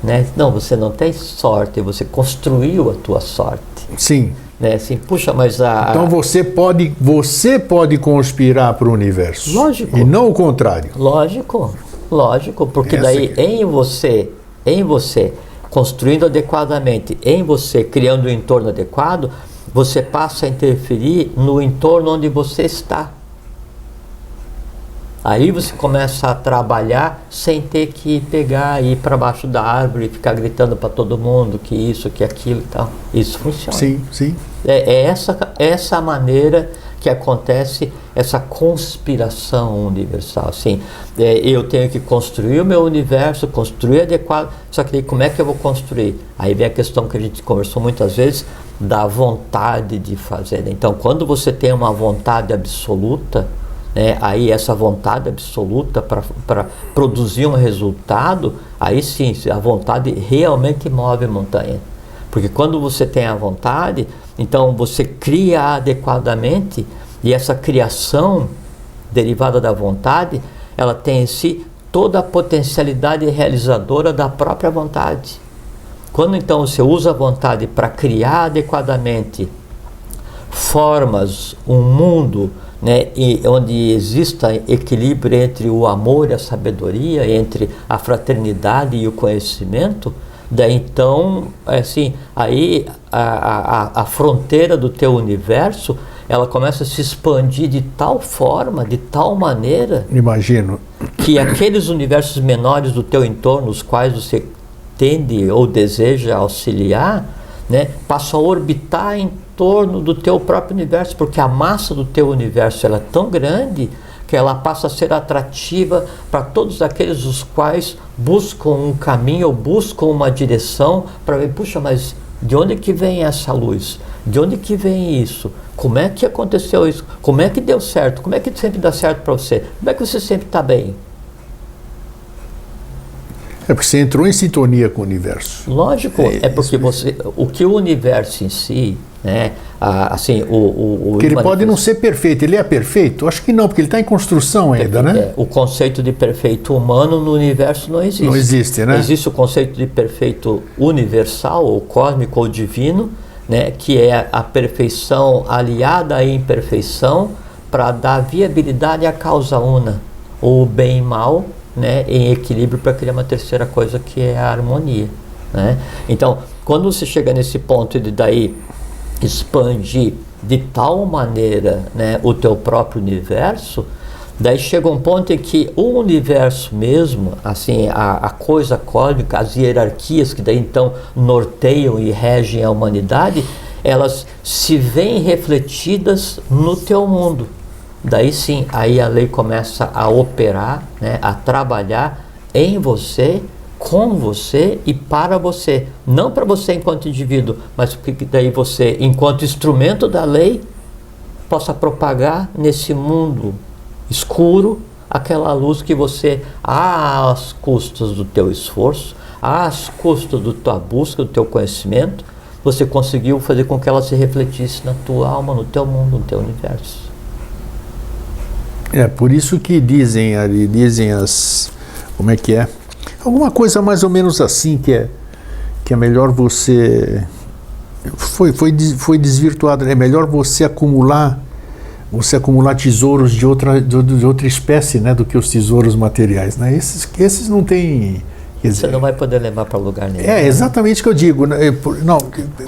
Speaker 2: né? Não, você não tem sorte, você construiu a tua sorte.
Speaker 1: Sim.
Speaker 2: Né? Assim, puxa, mas
Speaker 1: então você pode conspirar para o universo.
Speaker 2: Lógico.
Speaker 1: E não o contrário.
Speaker 2: Lógico, porque daí em você, construindo adequadamente, em você criando um entorno adequado, você passa a interferir no entorno onde você está. Aí você começa a trabalhar sem ter que pegar e ir para baixo da árvore e ficar gritando para todo mundo que isso, que aquilo e tal. Isso funciona.
Speaker 1: Sim, sim.
Speaker 2: É essa maneira que acontece essa conspiração universal. Assim, eu tenho que construir o meu universo, construir adequado, só que como é que eu vou construir? Aí vem a questão que a gente conversou muitas vezes, da vontade de fazer. Então, quando você tem uma vontade absoluta, aí essa vontade absoluta para produzir um resultado, aí sim, a vontade realmente move a montanha. Porque quando você tem a vontade, então você cria adequadamente, e essa criação derivada da vontade, ela tem em si toda a potencialidade realizadora da própria vontade. Quando então você usa a vontade para criar adequadamente, formas um mundo, né, onde exista equilíbrio entre o amor e a sabedoria, entre a fraternidade e o conhecimento, daí então, assim, aí a fronteira do teu universo, ela começa a se expandir de tal forma, de tal maneira,
Speaker 1: Imagino.
Speaker 2: que aqueles universos menores do teu entorno, os quais você tende ou deseja auxiliar, né, passam a orbitar em torno do teu próprio universo, porque a massa do teu universo ela é tão grande que ela passa a ser atrativa para todos aqueles os quais buscam um caminho ou buscam uma direção para ver, puxa, mas de onde que vem essa luz? De onde que vem isso? Como é que aconteceu isso? Como é que deu certo? Como é que sempre dá certo para você? Como é que você sempre está bem?
Speaker 1: É porque você entrou em sintonia com o universo.
Speaker 2: Lógico, é porque o que o universo em si, né, assim,
Speaker 1: Porque ele pode não ser perfeito, ele é perfeito? Acho que não, porque ele está em construção ainda, né?
Speaker 2: O conceito de perfeito humano no universo não existe.
Speaker 1: Não existe, né?
Speaker 2: Existe o conceito de perfeito universal, ou cósmico, ou divino, né, que é a perfeição aliada à imperfeição para dar viabilidade à causa una, ou o bem e mal, né, em equilíbrio para criar uma terceira coisa que é a harmonia, né? Então, quando você chega nesse ponto de daí expandir de tal maneira, né, o teu próprio universo, daí chega um ponto em que o universo mesmo, assim, a coisa cósmica, as hierarquias que daí então norteiam e regem a humanidade, elas se veem refletidas no teu mundo. Daí sim, aí a lei começa a operar, né, a trabalhar em você, com você e para você. Não para você enquanto indivíduo, mas porque daí você, enquanto instrumento da lei, possa propagar nesse mundo escuro aquela luz que você, às custas do teu esforço, às custas da tua busca, do teu conhecimento, você conseguiu fazer com que ela se refletisse na tua alma, no teu mundo, no teu universo.
Speaker 1: É, por isso que dizem as... Como é que é? Alguma coisa mais ou menos assim, que é melhor você... Foi desvirtuado, é melhor você acumular tesouros de outra espécie, né, do que os tesouros materiais, né? Esses não tem...
Speaker 2: Você não vai poder levar para lugar nenhum.
Speaker 1: É exatamente o que eu digo. Não,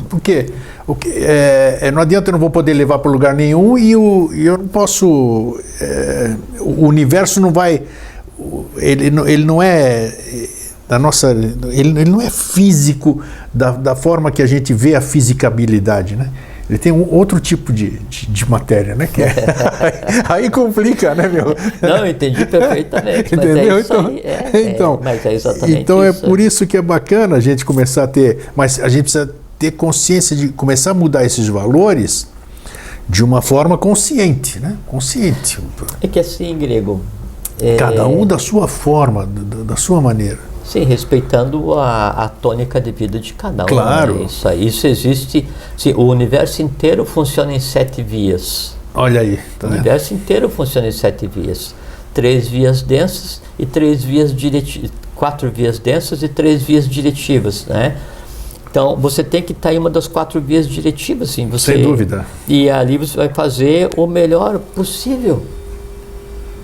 Speaker 1: porque não adianta, eu não vou poder levar para lugar nenhum e eu não posso... o universo não vai... Ele não é... Ele não é físico da forma que a gente vê a fisicabilidade, né? Ele tem um outro tipo de matéria, né? Que aí complica, né, meu?
Speaker 2: Não, entendi perfeitamente.
Speaker 1: Entendeu?
Speaker 2: Mas mas é exatamente
Speaker 1: então
Speaker 2: isso.
Speaker 1: É por isso que é bacana a gente começar a ter... Mas a gente precisa ter consciência de começar a mudar esses valores de uma forma consciente, né? Consciente.
Speaker 2: É que assim, Grego...
Speaker 1: Cada um da sua forma, da sua maneira.
Speaker 2: Sim, respeitando a tônica de vida de cada um.
Speaker 1: Claro.
Speaker 2: Né? Isso existe. Sim, o universo inteiro funciona em 7 vias.
Speaker 1: Olha aí. Tá
Speaker 2: o universo inteiro funciona em 7 vias. 3 vias densas e 3 vias diretivas. 4 vias densas e 3 vias diretivas, né? Então, você tem que estar em uma das 4 vias diretivas, sim.
Speaker 1: Sem dúvida.
Speaker 2: E ali você vai fazer o melhor possível,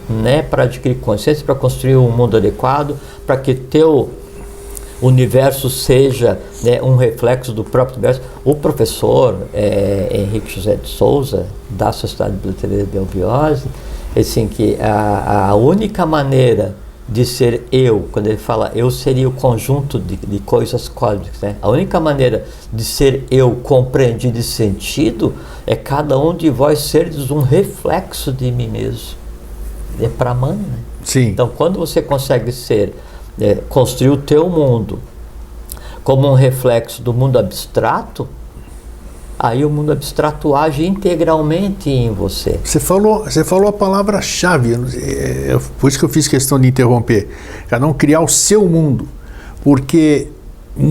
Speaker 2: né, para adquirir consciência, para construir um mundo adequado, para que teu universo seja, né, um reflexo do próprio universo. O professor Henrique José de Souza, da Sociedade Brasileira de Biobiose, assim, que a única maneira de ser eu, quando ele fala eu seria o conjunto de coisas cósmicas, né? A única maneira de ser eu compreendido e sentido é cada um de vós seres um reflexo de mim mesmo. É Brahman, né?
Speaker 1: Sim.
Speaker 2: Então, quando você consegue construir o teu mundo como um reflexo do mundo abstrato, aí o mundo abstrato age integralmente em você.
Speaker 1: Você falou a palavra-chave, por isso que eu fiz questão de interromper. Cada um criar o seu mundo, porque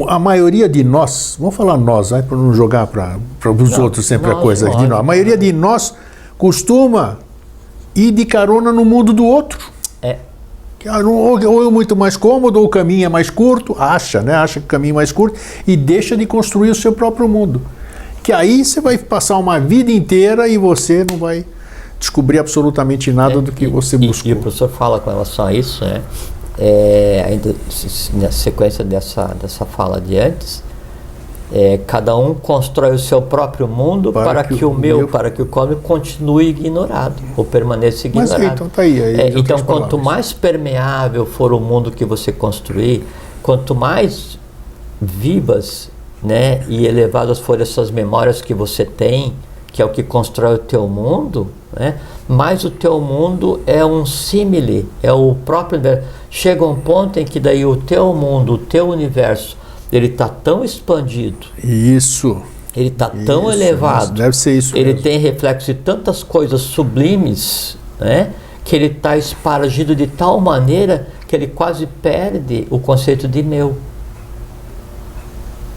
Speaker 1: a maioria de nós, vamos falar nós, para não jogar para os outros sempre a coisa de nós. A maioria de nós costuma ir de carona no mundo do outro. Ou é muito mais cômodo, ou o caminho é mais curto, acha que o caminho é mais curto e deixa de construir o seu próprio mundo. que aí você vai passar uma vida inteira e você não vai descobrir absolutamente nada do que você buscou.
Speaker 2: E o professor fala com relação a isso, né? Ainda na sequência dessa fala de antes, cada um constrói o seu próprio mundo para que o cosmos continue ignorado ou permaneça ignorado.
Speaker 1: Mas então tá aí.
Speaker 2: Então, quanto mais permeável for o mundo que você construir, quanto mais vivas, né, e elevadas forem essas memórias que você tem, que é o que constrói o teu mundo, né, mais o teu mundo é um símile, é o próprio universo. Chega um ponto em que daí o teu mundo, o teu universo, ele está tão expandido.
Speaker 1: Isso.
Speaker 2: Ele está tão elevado.
Speaker 1: Deve ser isso.
Speaker 2: Ele tem reflexo de tantas coisas sublimes, né, que ele está espargido de tal maneira que ele quase perde o conceito de meu.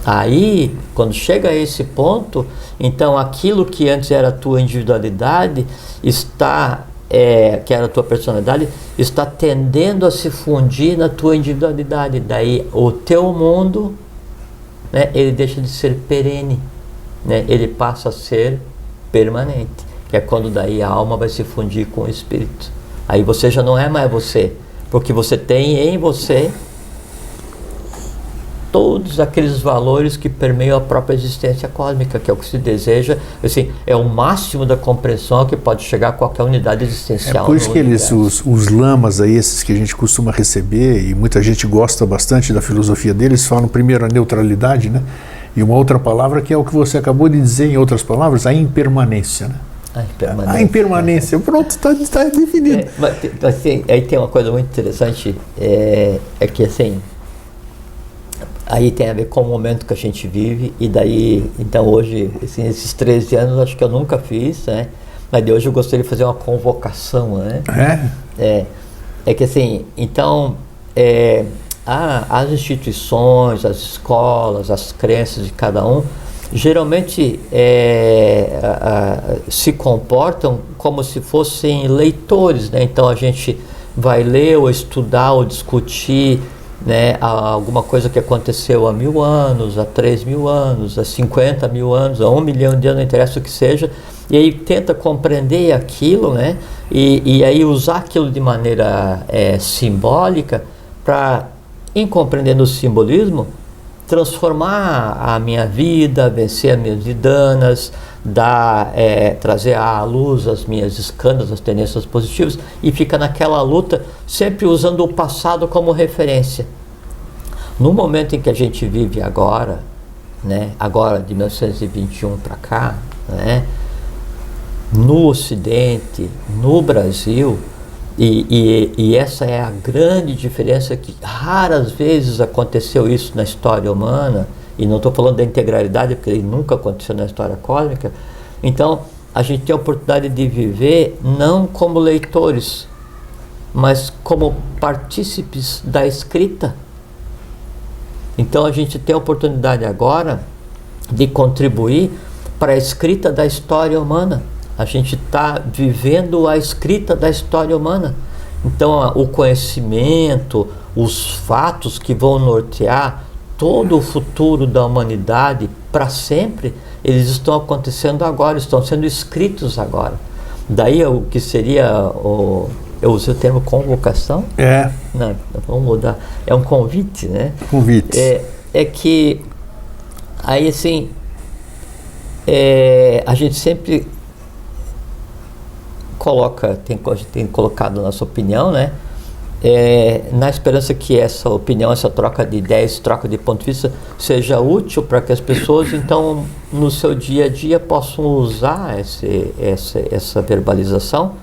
Speaker 2: Aí, quando chega a esse ponto, então aquilo que antes era a tua individualidade que era a tua personalidade, está tendendo a se fundir na tua individualidade. Daí o teu mundo, né, ele deixa de ser perene, né, ele passa a ser permanente, que é quando daí a alma vai se fundir com o espírito. Aí você já não é mais você, porque você tem em você todos aqueles valores que permeiam a própria existência cósmica, que é o que se deseja, assim, é o máximo da compreensão que pode chegar a qualquer unidade existencial.
Speaker 1: É por isso que os lamas aí, esses que a gente costuma receber, e muita gente gosta bastante da filosofia deles, falam primeiro a neutralidade, né? E uma outra palavra que é o que você acabou de dizer, em outras palavras, a impermanência, né? A impermanência, pronto, está definido.
Speaker 2: Mas assim, aí tem uma coisa muito interessante, é que assim, aí tem a ver com o momento que a gente vive, e daí, então hoje, assim, esses 13 anos, acho que eu nunca fiz, né? Mas de hoje eu gostaria de fazer uma convocação, né? É que assim, então, as instituições, as escolas, as crenças de cada um, geralmente se comportam como se fossem leitores, né? Então a gente vai ler ou estudar ou discutir, né, alguma coisa que aconteceu há 1000 anos, há 3.000 anos, há 50.000 anos, há 1 milhão de anos, não interessa o que seja, e aí tenta compreender aquilo, né, e aí usar aquilo de maneira simbólica para, em compreendendo o simbolismo, transformar a minha vida, vencer as minhas vidanas, trazer à luz as minhas escândalos, as tendências positivas, e fica naquela luta, sempre usando o passado como referência. No momento em que a gente vive agora, né, agora de 1921 para cá, né, no Ocidente, no Brasil, e essa é a grande diferença, que raras vezes aconteceu isso na história humana, e não estou falando da integralidade, porque ele nunca aconteceu na história cósmica. Então, a gente tem a oportunidade de viver não como leitores, mas como partícipes da escrita. Então, a gente tem a oportunidade agora de contribuir para a escrita da história humana. A gente está vivendo a escrita da história humana. Então, o conhecimento, os fatos que vão nortear todo o futuro da humanidade para sempre, eles estão acontecendo agora, estão sendo escritos agora. Daí o que seria eu usei o termo convocação? Não, vamos mudar. É um convite, né?
Speaker 1: Convite.
Speaker 2: É que aí assim, a gente sempre tem colocado a nossa opinião, né? Na esperança que essa opinião, essa troca de ideias, troca de ponto de vista seja útil para que as pessoas, então, no seu dia a dia possam usar essa verbalização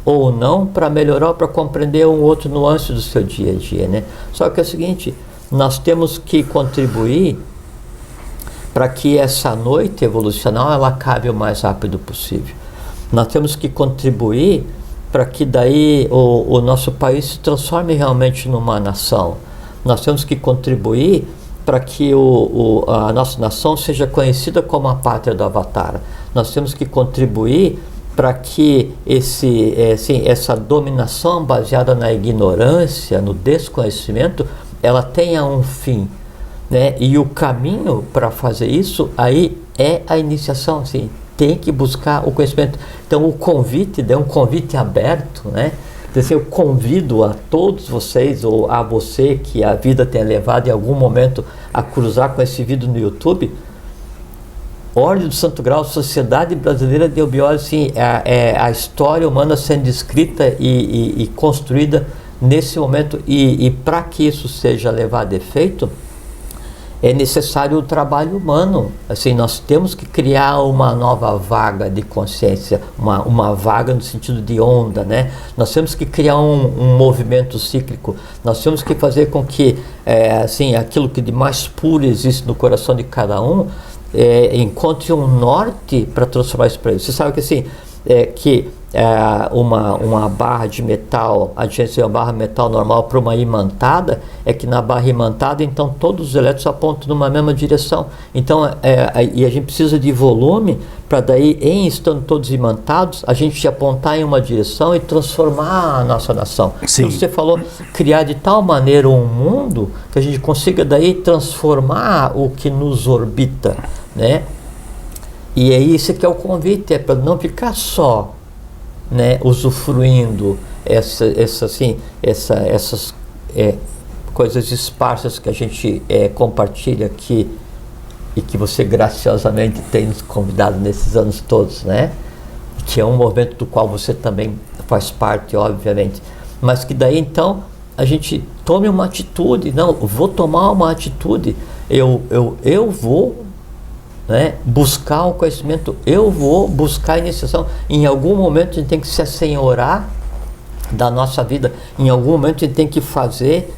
Speaker 2: ou não para melhorar ou para compreender um outro nuance do seu dia a dia, né? Só que é o seguinte, nós temos que contribuir para que essa noite evolucional ela acabe o mais rápido possível. Nós temos que contribuir para que daí o nosso país se transforme realmente numa nação. Nós temos que contribuir para que a nossa nação seja conhecida como a pátria do Avatar. Nós temos que contribuir para que essa dominação baseada na ignorância, no desconhecimento, ela tenha um fim, né? E o caminho para fazer isso aí é a iniciação, assim, tem que buscar o conhecimento. Então o convite é um convite aberto, né? Então, assim, eu convido a todos vocês, ou a você que a vida tenha levado em algum momento a cruzar com esse vídeo no YouTube. Ordem do Santo Grau, Sociedade Brasileira de Eubiose, sim, é a história humana sendo escrita e construída nesse momento, e para que isso seja levado a efeito, é necessário o trabalho humano. Assim, nós temos que criar uma nova vaga de consciência, uma vaga no sentido de onda, né? Nós temos que criar um movimento cíclico, nós temos que fazer com que assim, aquilo que de mais puro existe no coração de cada um encontre um norte para transformar isso para ele. Você sabe que assim, uma barra de metal, a diferença de uma barra metal normal para uma imantada é que na barra imantada, então todos os elétrons apontam numa mesma direção. Então, e a gente precisa de volume para daí, estando todos imantados, a gente apontar em uma direção e transformar a nossa nação.
Speaker 1: Sim.
Speaker 2: Então, você falou, criar de tal maneira um mundo que a gente consiga daí transformar o que nos orbita, né? E aí esse que é o convite, para não ficar só, né, usufruindo essas coisas esparsas que a gente compartilha aqui e que você graciosamente tem nos convidado nesses anos todos, né? Que é um movimento do qual você também faz parte, obviamente, mas que daí então a gente tome uma atitude. Não, vou tomar uma atitude, eu vou, né, buscar o conhecimento, eu vou buscar a iniciação. Em algum momento a gente tem que se assenhorar da nossa vida, em algum momento a gente tem que fazer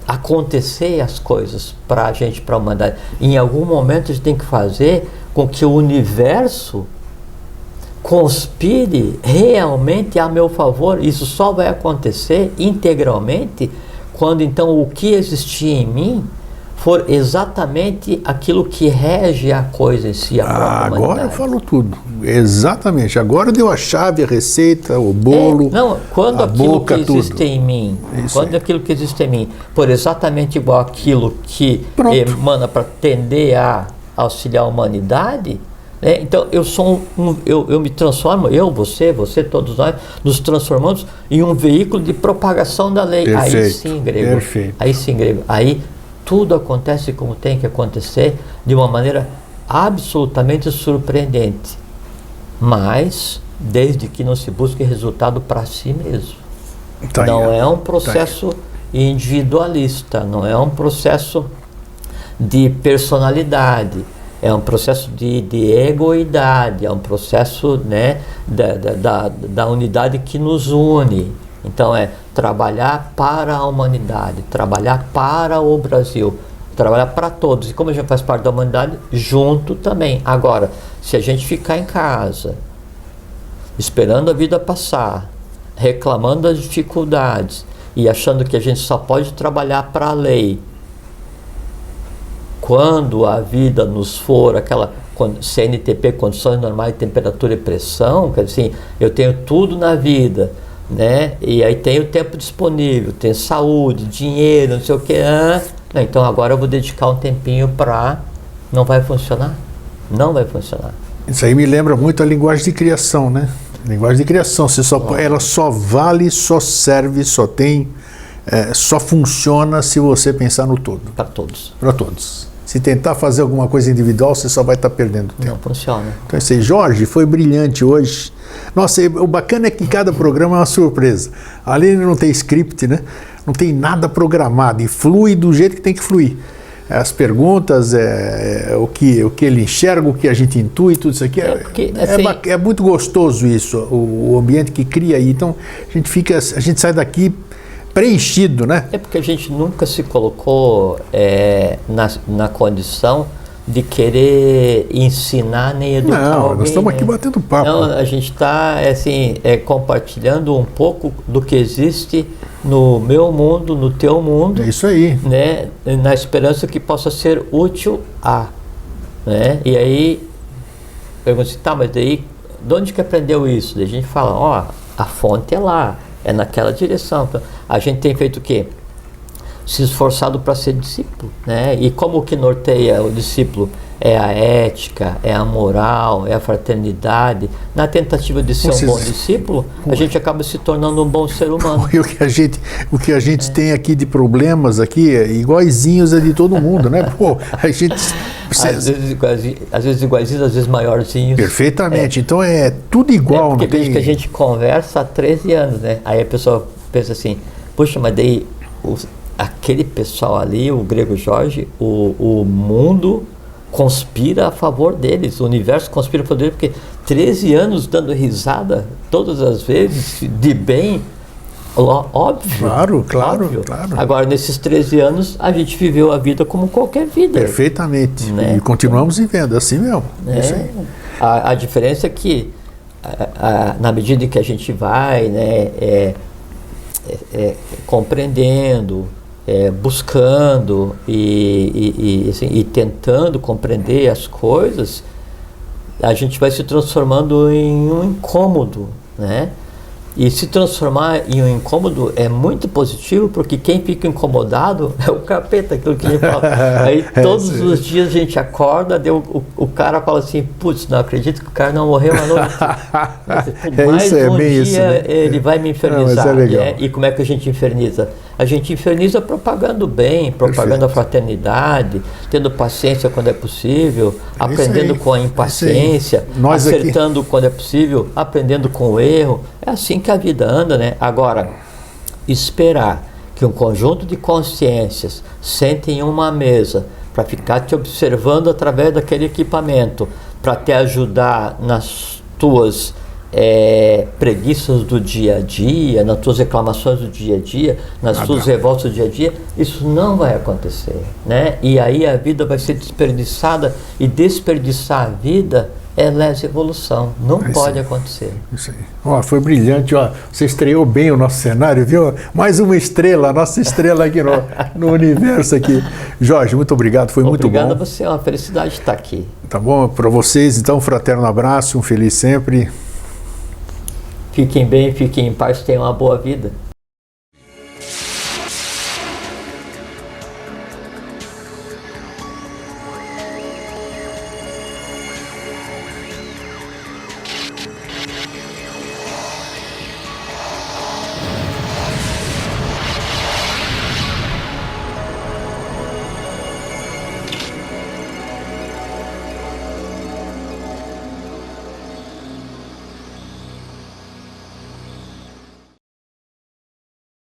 Speaker 2: acontecer as coisas para a gente, para a humanidade. Em algum momento a gente tem que fazer com que o universo conspire realmente a meu favor. Isso só vai acontecer integralmente quando então o que existia em mim for exatamente aquilo que rege a coisa em si, a própria humanidade.
Speaker 1: Agora eu falo tudo. Exatamente. Agora deu a chave, a receita, o bolo,
Speaker 2: quando
Speaker 1: a
Speaker 2: aquilo
Speaker 1: boca,
Speaker 2: que existe em mim, quando aquilo que existe em mim for exatamente igual àquilo que emana para tender a auxiliar a humanidade, né? Então eu sou eu me transformo, você, todos nós, nos transformamos em um veículo de propagação da lei.
Speaker 1: Perfeito,
Speaker 2: aí sim, grego.
Speaker 1: Perfeito.
Speaker 2: Aí sim, grego. Aí tudo acontece como tem que acontecer, de uma maneira absolutamente surpreendente, mas desde que não se busque resultado para si mesmo. Não é um processo individualista, não é um processo de personalidade, é um processo de egoidade, é um processo, né, da unidade que nos une. Então trabalhar para a humanidade, trabalhar para o Brasil, trabalhar para todos. E como a gente faz parte da humanidade, junto também. Agora, se a gente ficar em casa, esperando a vida passar, reclamando das dificuldades e achando que a gente só pode trabalhar para a lei, quando a vida nos for aquela CNTP, condições normais de temperatura e pressão, quer dizer assim, eu tenho tudo na vida, né? E aí tem o tempo disponível, tem saúde, dinheiro, não sei o que. Então agora eu vou dedicar um tempinho para... Não vai funcionar? Não vai funcionar.
Speaker 1: Isso aí me lembra muito a linguagem de criação, né? Linguagem de criação, ela só vale, só serve, só tem, só funciona se você pensar no todo.
Speaker 2: Para todos.
Speaker 1: Para todos. Se tentar fazer alguma coisa individual, você só vai estar perdendo tempo.
Speaker 2: Não funciona.
Speaker 1: Então, isso aí, Jorge, foi brilhante hoje. Nossa, o bacana é que cada programa é uma surpresa. Ali não tem script, né? Não tem nada programado e flui do jeito que tem que fluir. As perguntas, o que ele enxerga, o que a gente intui, tudo isso aqui é muito gostoso isso, o ambiente que cria aí. Então, a gente sai daqui preenchido, né?
Speaker 2: É porque a gente nunca se colocou na condição de querer ensinar nem educar alguém.
Speaker 1: Nós estamos aqui batendo papo.
Speaker 2: Não, a gente está compartilhando um pouco do que existe no meu mundo, no teu mundo.
Speaker 1: É isso aí.
Speaker 2: Né? Na esperança que possa ser útil a. Né? E aí, pergunta assim, tá, mas daí, de onde que aprendeu isso? Daí a gente fala, a fonte é lá. É naquela direção. Então, a gente tem feito o quê? se esforçado para ser discípulo, né? E como que norteia o discípulo? É a ética, é a moral, é a fraternidade. Na tentativa de ser um bom discípulo, a gente acaba se tornando um bom ser humano.
Speaker 1: E o que a gente tem aqui de problemas aqui é iguaizinhos a de todo mundo, né? Pô, a gente...
Speaker 2: Às vezes iguaizinhos, às vezes maiorzinhos.
Speaker 1: Perfeitamente. Então é tudo igual,
Speaker 2: porque
Speaker 1: não tem...
Speaker 2: veja que a gente conversa há 13 anos, né? Aí a pessoa pensa assim, puxa, mas daí aquele pessoal ali, o Grego Jorge, o mundo conspira a favor deles, o universo conspira a favor deles, porque 13 anos dando risada todas as vezes, de bem, óbvio.
Speaker 1: Claro.
Speaker 2: Agora, nesses 13 anos, a gente viveu a vida como qualquer vida.
Speaker 1: Perfeitamente.
Speaker 2: Né?
Speaker 1: E continuamos vivendo assim mesmo. Isso aí.
Speaker 2: A diferença é que, na medida em que a gente vai, né, compreendendo, buscando assim, e tentando compreender as coisas, a gente vai se transformando em um incômodo, né? E se transformar em um incômodo é muito positivo, porque quem fica incomodado é o capeta, aquilo que ele fala. Aí todos os dias a gente acorda, o cara fala assim, putz, não acredito que o cara não morreu à noite. Mais um dia né? Ele vai me infernizar. E como é que a gente inferniza? A gente inferniza propagando bem, propagando a fraternidade, tendo paciência quando é possível, aprendendo com a impaciência, acertando quando é possível, aprendendo com o erro. É assim que a vida anda, né? Agora, esperar que um conjunto de consciências sentem em uma mesa para ficar te observando através daquele equipamento, para te ajudar nas tuas preguiças do dia a dia, nas tuas reclamações do dia a dia, nas tuas revoltas do dia a dia, isso não vai acontecer, né? E aí a vida vai ser desperdiçada, e desperdiçar a vida é lesa evolução, não pode acontecer.
Speaker 1: Isso aí. Ó, foi brilhante, ó. Você estreou bem o nosso cenário, viu? Mais uma estrela, a nossa estrela aqui no universo aqui. Jorge, muito obrigado, foi muito bom.
Speaker 2: Obrigado a você, é uma felicidade estar aqui.
Speaker 1: Tá bom? Para vocês, então, um fraterno abraço, um feliz sempre.
Speaker 2: Fiquem bem, fiquem em paz, tenham uma boa vida.